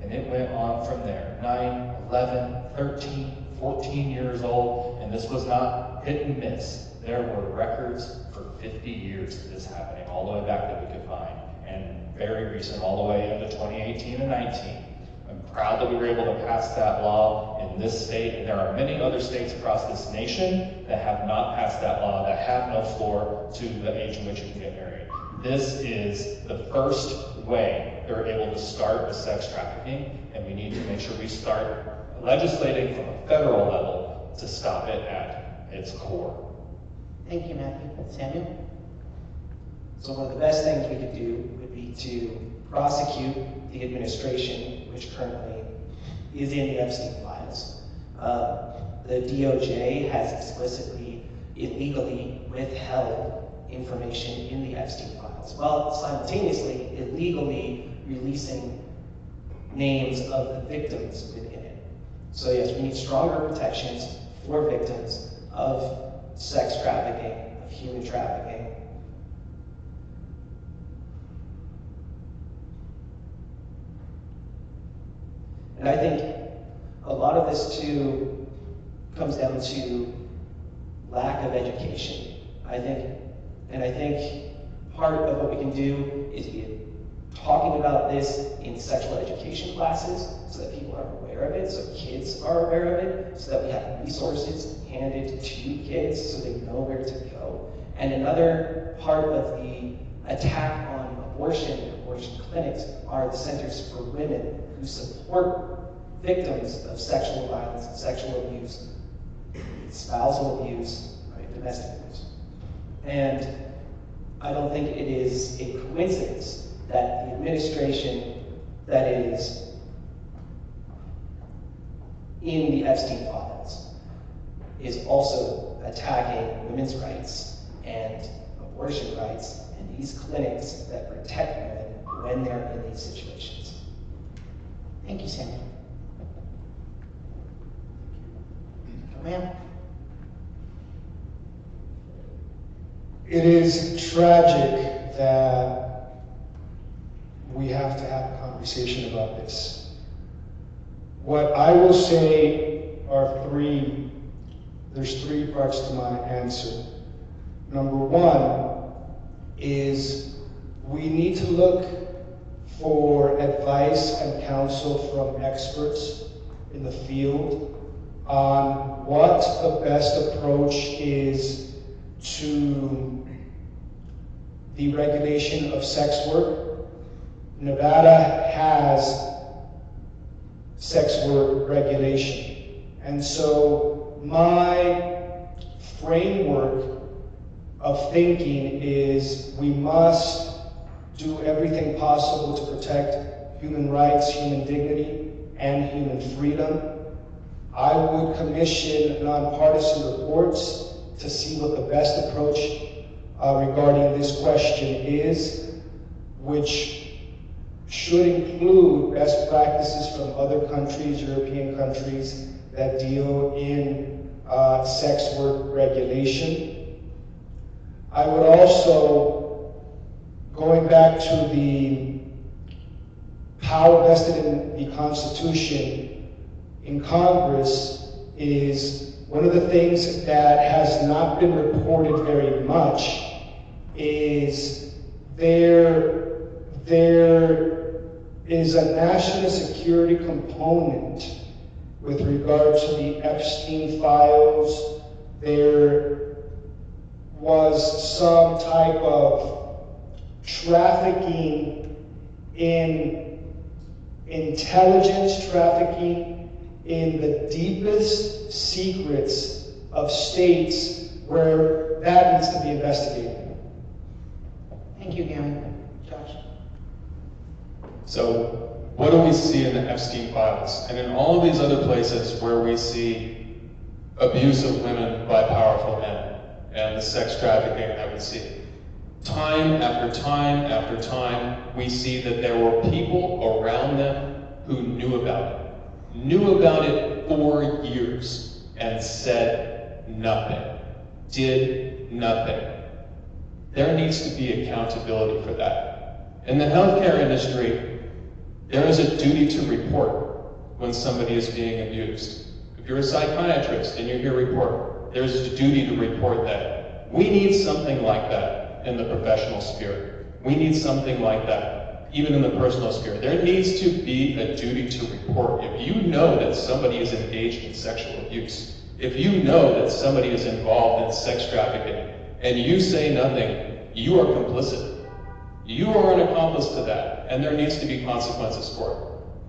And it went on from there. 9, 11, 13, 14 years old, and this was not hit and miss. There were records for 50 years of this happening, all the way back that we could find, and very recent, all the way into 2018 and 19. I'm proud that we were able to pass that law in in this state, and there are many other states across this nation that have not passed that law, that have no floor to the age in which you can get married. This is the first way they're able to start with sex trafficking, and we need to make sure we start legislating from a federal level to stop it at its core. Thank you, Matthew. Samuel? So one of the best things we could do would be to prosecute the administration, which currently is in the Epstein files. The DOJ has explicitly, illegally withheld information in the Epstein files, while simultaneously illegally releasing names of the victims within it. So yes, we need stronger protections for victims of sex trafficking, of human trafficking. And I think a lot of this too comes down to lack of education. I think part of what we can do is be talking about this in sexual education classes so that people are aware of it, so kids are aware of it, so that we have resources handed to kids so they know where to go. And another part of the attack on abortion clinics are the centers for women who support victims of sexual violence and sexual abuse, spousal abuse, right, domestic abuse. And I don't think it is a coincidence that the administration that is in the Epstein files is also attacking women's rights and abortion rights and these clinics that protect women when they're in these situations. Thank you, Samuel. Ma'am? It is tragic that we have to have a conversation about this. What I will say are there's three parts to my answer. Number one is we need to look for advice and counsel from experts in the field on what the best approach is to the regulation of sex work. Nevada has sex work regulation. And so my framework of thinking is we must do everything possible to protect human rights, human dignity, and human freedom. I would commission nonpartisan reports to see what the best approach regarding this question is, which should include best practices from other countries, European countries, that deal in sex work regulation. I would also, going back to the power vested in the Constitution in Congress, is one of the things that has not been reported very much is there is a national security component with regard to the Epstein files. There was some type of trafficking in intelligence, trafficking in the deepest secrets of states where that needs to be investigated. Thank you, Gary. Josh? So what do we see in the Epstein files and in all of these other places where we see abuse of women by powerful men and the sex trafficking that we see? Time after time after time, we see that there were people around them who knew about it for years and said nothing, did nothing. There needs to be accountability for that. In the healthcare industry, there is a duty to report when somebody is being abused. If you're a psychiatrist and you hear report, there's a duty to report that. We need something like that in the professional sphere. We need something like that even in the personal sphere. There needs to be a duty to report. If you know that somebody is engaged in sexual abuse, if you know that somebody is involved in sex trafficking, and you say nothing, you are complicit. You are an accomplice to that, and there needs to be consequences for it.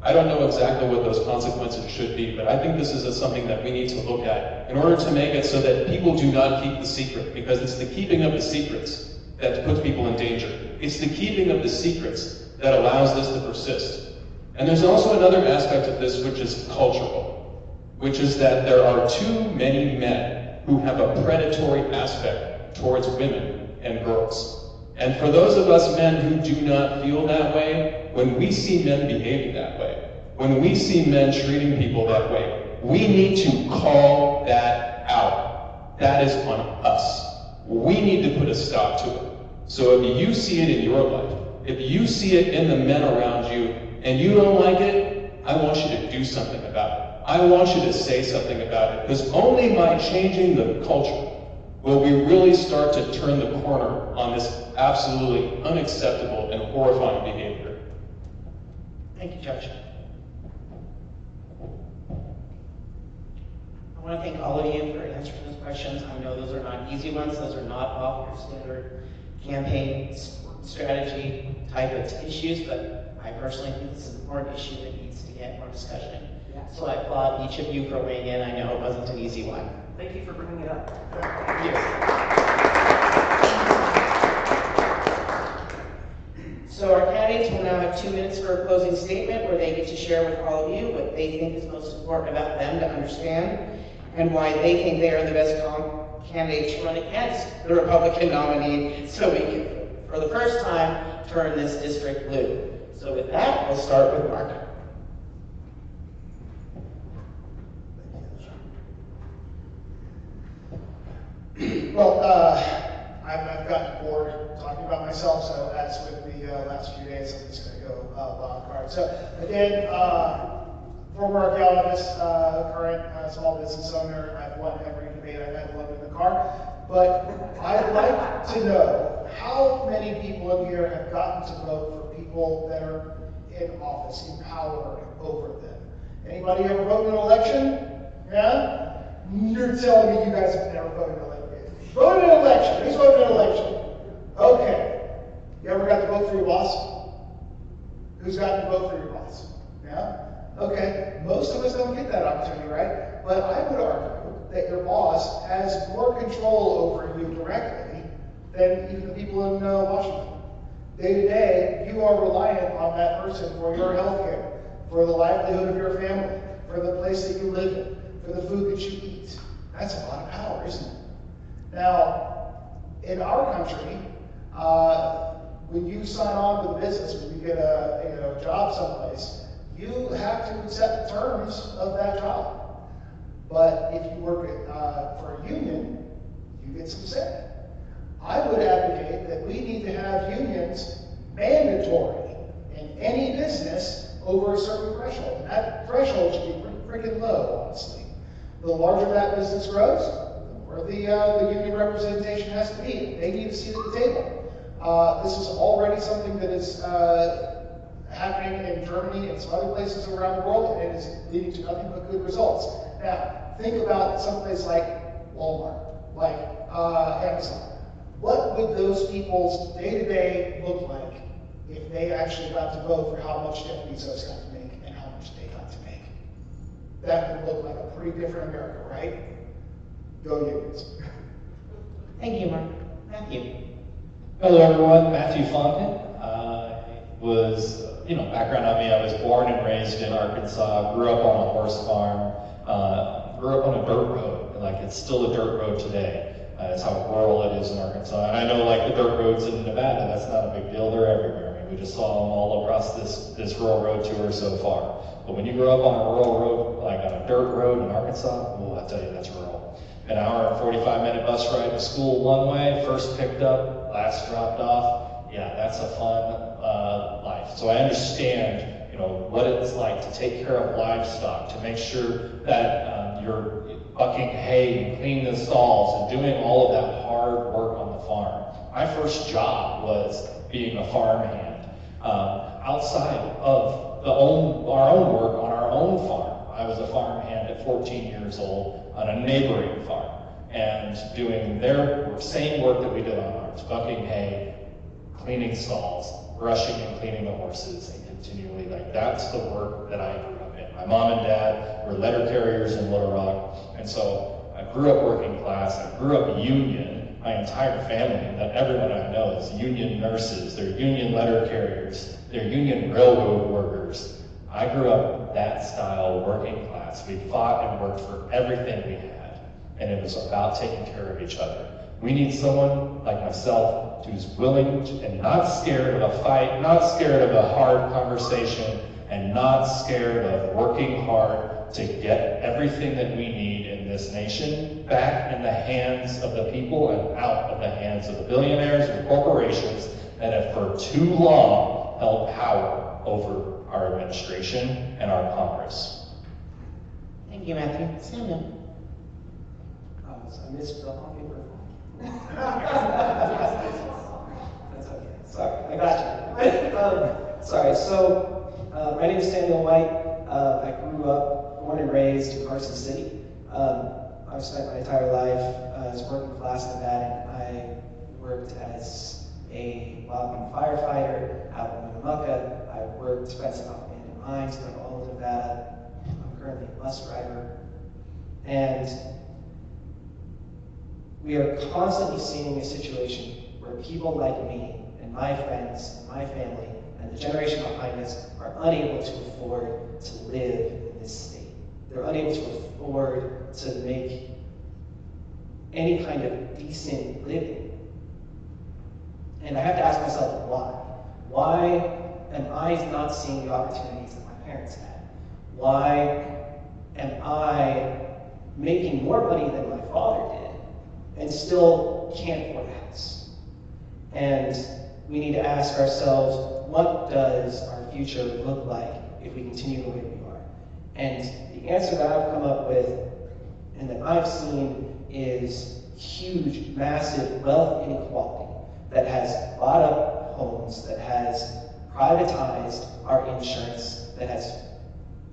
I don't know exactly what those consequences should be, but I think this is something that we need to look at in order to make it so that people do not keep the secret, because it's the keeping of the secrets that puts people in danger. It's the keeping of the secrets that allows this to persist. And there's also another aspect of this which is cultural, which is that there are too many men who have a predatory aspect towards women and girls. And for those of us men who do not feel that way, when we see men behaving that way, when we see men treating people that way, we need to call that out. That is on us. We need to put a stop to it. So if you see it in your life, if you see it in the men around you, and you don't like it, I want you to do something about it. I want you to say something about it, because only by changing the culture will we really start to turn the corner on this absolutely unacceptable and horrifying behavior. Thank you, Judge. I want to thank all of you for answering those questions. I know those are not easy ones. Those are not off your standard campaign strategy type of issues, but I personally think this is an important issue that needs to get more discussion. So I applaud each of you for weighing in. I know it wasn't an easy one. Thank you for bringing it up. Thank you. So our candidates will now have 2 minutes for a closing statement where they get to share with all of you what they think is most important about them to understand and why they think they are the best candidate to run against the Republican nominee, so we can, for the first time, turn this district blue. So with that, we'll start with Mark. Well, I've gotten bored talking about myself, so as with the last few days, I'm just going to go wild card. So again, former archaeologist, current small business owner. I've won every debate I've had alone in the car. But I'd like to know how many people in here have gotten to vote for people that are in office, in power over them. Anybody ever voted in an election? Yeah? You're telling me you guys have never voted in an election. Voted in an election. Who's voted in an election? Okay. You ever got to vote for your boss? Who's gotten to vote for your boss? Yeah? Okay. Most of us don't get that opportunity, right? But I would argue that your boss has more control over you directly than even the people in Washington. Day to day, you are reliant on that person for your health care, for the livelihood of your family, for the place that you live in, for the food that you eat. That's a lot of power, isn't it? Now, in our country, when you sign on with a business, when you get a job someplace, you have to accept the terms of that job. But if you work for a union, you get some say. I would advocate that we need to have unions mandatory in any business over a certain threshold. And that threshold should be pretty freaking low, honestly. The larger that business grows, the more the union representation has to be. They need a seat at the table. This is already something that is happening in Germany and some other places around the world, and it is leading to nothing but good results. Now, think about someplace like Walmart, like Amazon. What would those people's day-to-day look like if they actually got to vote for how much Jeff Bezos got to make and how much they got to make? That would look like a pretty different America, right? Go unions. Thank you, Mark. Matthew. Hello everyone, Matthew Fonten. Was, background on me, I was born and raised in Arkansas, grew up on a horse farm, grew up on a dirt road, and it's still a dirt road today. That's how rural it is in Arkansas. And I know the dirt roads in Nevada, that's not a big deal, they're everywhere. I mean, we just saw them all across this rural road tour so far. But when you grow up on a rural road, like on a dirt road in Arkansas, oh, I tell you, that's rural. An hour and 45-minute bus ride to school one way, first picked up, last dropped off. Yeah, that's a fun life. So I understand, what it's like to take care of livestock, to make sure that you're bucking hay and cleaning the stalls and doing all of that hard work on the farm. My first job was being a farmhand. outside of our own work on our own farm. I was a farmhand at 14 years old on a neighboring farm and doing their same work that we did on ours, bucking hay, cleaning stalls, brushing and cleaning the horses, and continually, like, that's the work that I grew up in. My mom and dad were letter carriers in Little Rock, and so I grew up working class, I grew up union. My entire family, that everyone I know is union nurses, they're union letter carriers, they're union railroad workers. I grew up that style working class. We fought and worked for everything we had, and it was about taking care of each other. We need someone like myself who's willing to, and not scared of a fight, not scared of a hard conversation, and not scared of working hard to get everything that we need in this nation back in the hands of the people and out of the hands of the billionaires and corporations that have for too long held power over our administration and our Congress. Thank you, Matthew. Samuel. I missed the paper. That's okay. Sorry, I got you. Sorry. So, my name is Samuel White. I grew up, born and raised in Carson City. I've spent my entire life as working class in Nevada. I worked as a wildland firefighter out in Winnemucca. I worked, spent some time in mines throughout all of Nevada. I'm currently a bus driver. And we are constantly seeing a situation where people like me and my friends and my family and the generation behind us are unable to afford to live in this state. They're unable to afford to make any kind of decent living. And I have to ask myself, why? Why am I not seeing the opportunities that my parents had? Why am I making more money than my father did and still can't afford a house? And we need to ask ourselves, what does our future look like if we continue the way we are? And the answer that I've come up with and that I've seen is huge, massive wealth inequality that has bought up homes, that has privatized our insurance, that has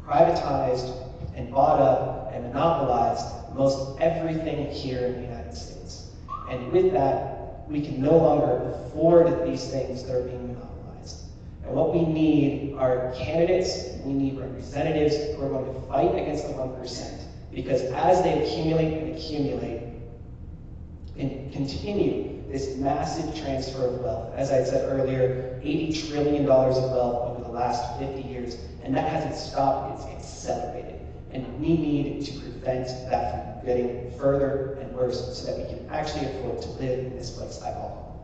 privatized and bought up and monopolized most everything here in the United States. And with that, we can no longer afford these things that are being monopolized. And what we need are candidates, we need representatives who are going to fight against the 1%. Because as they accumulate and continue this massive transfer of wealth, as I said earlier, $80 trillion of wealth over the last 50 years, and that hasn't stopped, it's accelerated. And we need to prevent that from getting further and worse so that we can actually afford to live in this place I call home.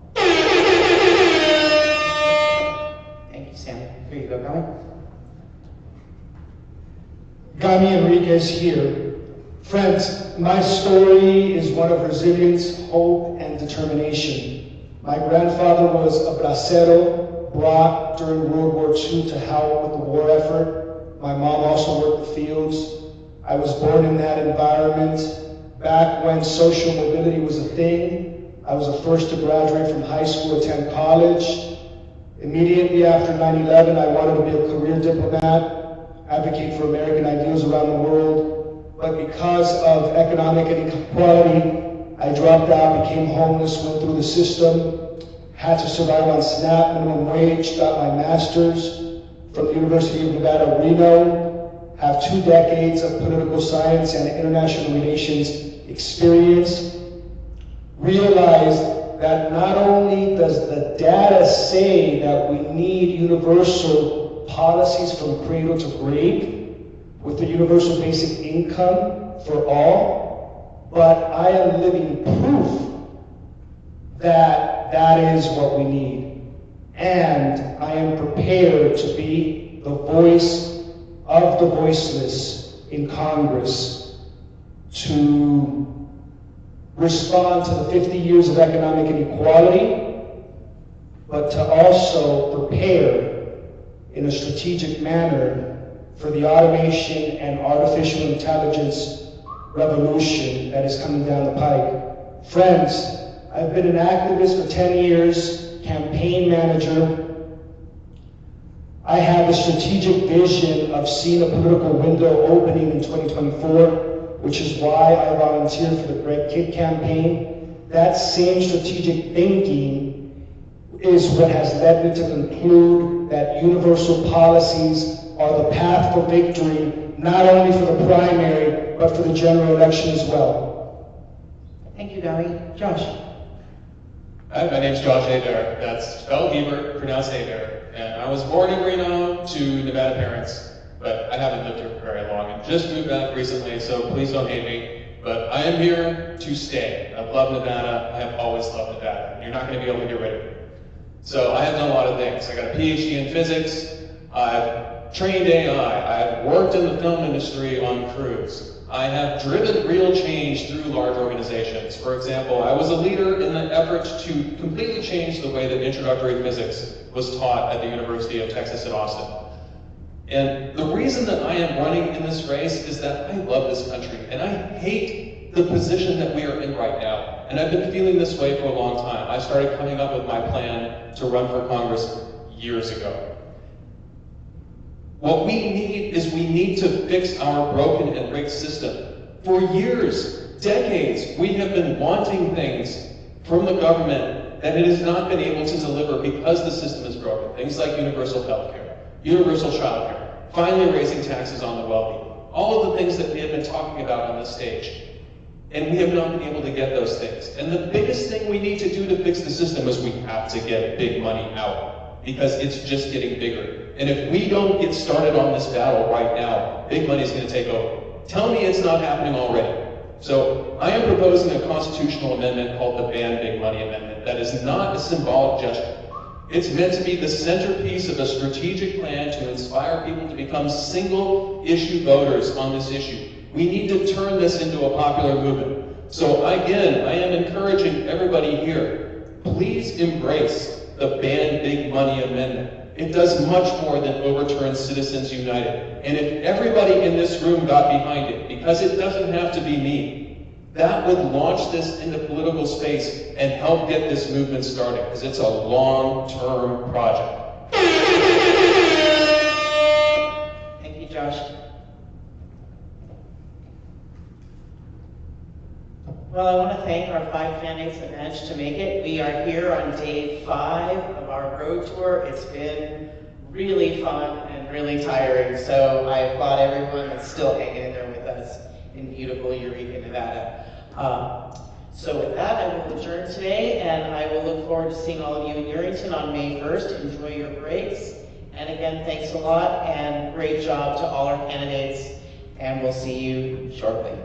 Thank you, Sam. Here you go, Gami. Gami Enriquez here. Friends, my story is one of resilience, hope, and determination. My grandfather was a bracero, brought during World War II to help with the war effort. My mom also worked the fields. I was born in that environment. Back when social mobility was a thing, I was the first to graduate from high school, attend college. Immediately after 9/11, I wanted to be a career diplomat, advocate for American ideals around the world. But because of economic inequality, I dropped out, became homeless, went through the system, had to survive on SNAP, minimum wage, got my master's from the University of Nevada, Reno, have 2 decades of political science and international relations experience, realized that not only does the data say that we need universal policies from cradle to grave, with the universal basic income for all, but I am living proof that that is what we need. And I am prepared to be the voice of the voiceless in Congress to respond to the 50 years of economic inequality, but to also prepare in a strategic manner for the automation and artificial intelligence revolution that is coming down the pike. Friends, I've been an activist for 10 years, campaign manager. I have a strategic vision of seeing a political window opening in 2024, which is why I volunteered for the Greg Kidd campaign. That same strategic thinking is what has led me to conclude that universal policies are the path for victory, not only for the primary, but for the general election as well. Thank you, Gary. Josh. Hi, my name's Josh Hebert. That's spelled Hebert, pronounced Hebert. And I was born in Reno to Nevada parents, but I haven't lived here for very long and just moved back recently, so please don't hate me. But I am here to stay. I've loved Nevada. I have always loved Nevada. You're not going to be able to get rid of me. So I have done a lot of things. I got a PhD in physics. I've trained AI. I've worked in the film industry on crews. I have driven real change through large organizations. For example, I was a leader in the effort to completely change the way that introductory physics was taught at the University of Texas at Austin. And the reason that I am running in this race is that I love this country and I hate the position that we are in right now. And I've been feeling this way for a long time. I started coming up with my plan to run for Congress years ago. What we need is we need to fix our broken and rigged system. For years, decades, we have been wanting things from the government that it has not been able to deliver because the system is broken. Things like universal health care, universal child care, finally raising taxes on the wealthy, all of the things that we have been talking about on this stage. And we have not been able to get those things. And the biggest thing we need to do to fix the system is we have to get big money out, because it's just getting bigger. And if we don't get started on this battle right now, big money is going to take over. Tell me it's not happening already. So I am proposing a constitutional amendment called the Ban Big Money Amendment that is not a symbolic gesture. It's meant to be the centerpiece of a strategic plan to inspire people to become single-issue voters on this issue. We need to turn this into a popular movement. So again, I am encouraging everybody here, please embrace the Ban Big Money Amendment. It does much more than overturn Citizens United. And if everybody in this room got behind it, because it doesn't have to be me, that would launch this into political space and help get this movement started, because it's a long-term project. Thank you, Josh. Well, I want to thank our 5 candidates that managed to make it. We are here on day 5 of our road tour. It's been really fun and really tiring, so I applaud everyone that's still hanging in there with us in beautiful Eureka, Nevada. So with that, I will adjourn today, and I will look forward to seeing all of you in Yerington on May 1st. Enjoy your breaks. And again, thanks a lot, and great job to all our candidates, and we'll see you shortly.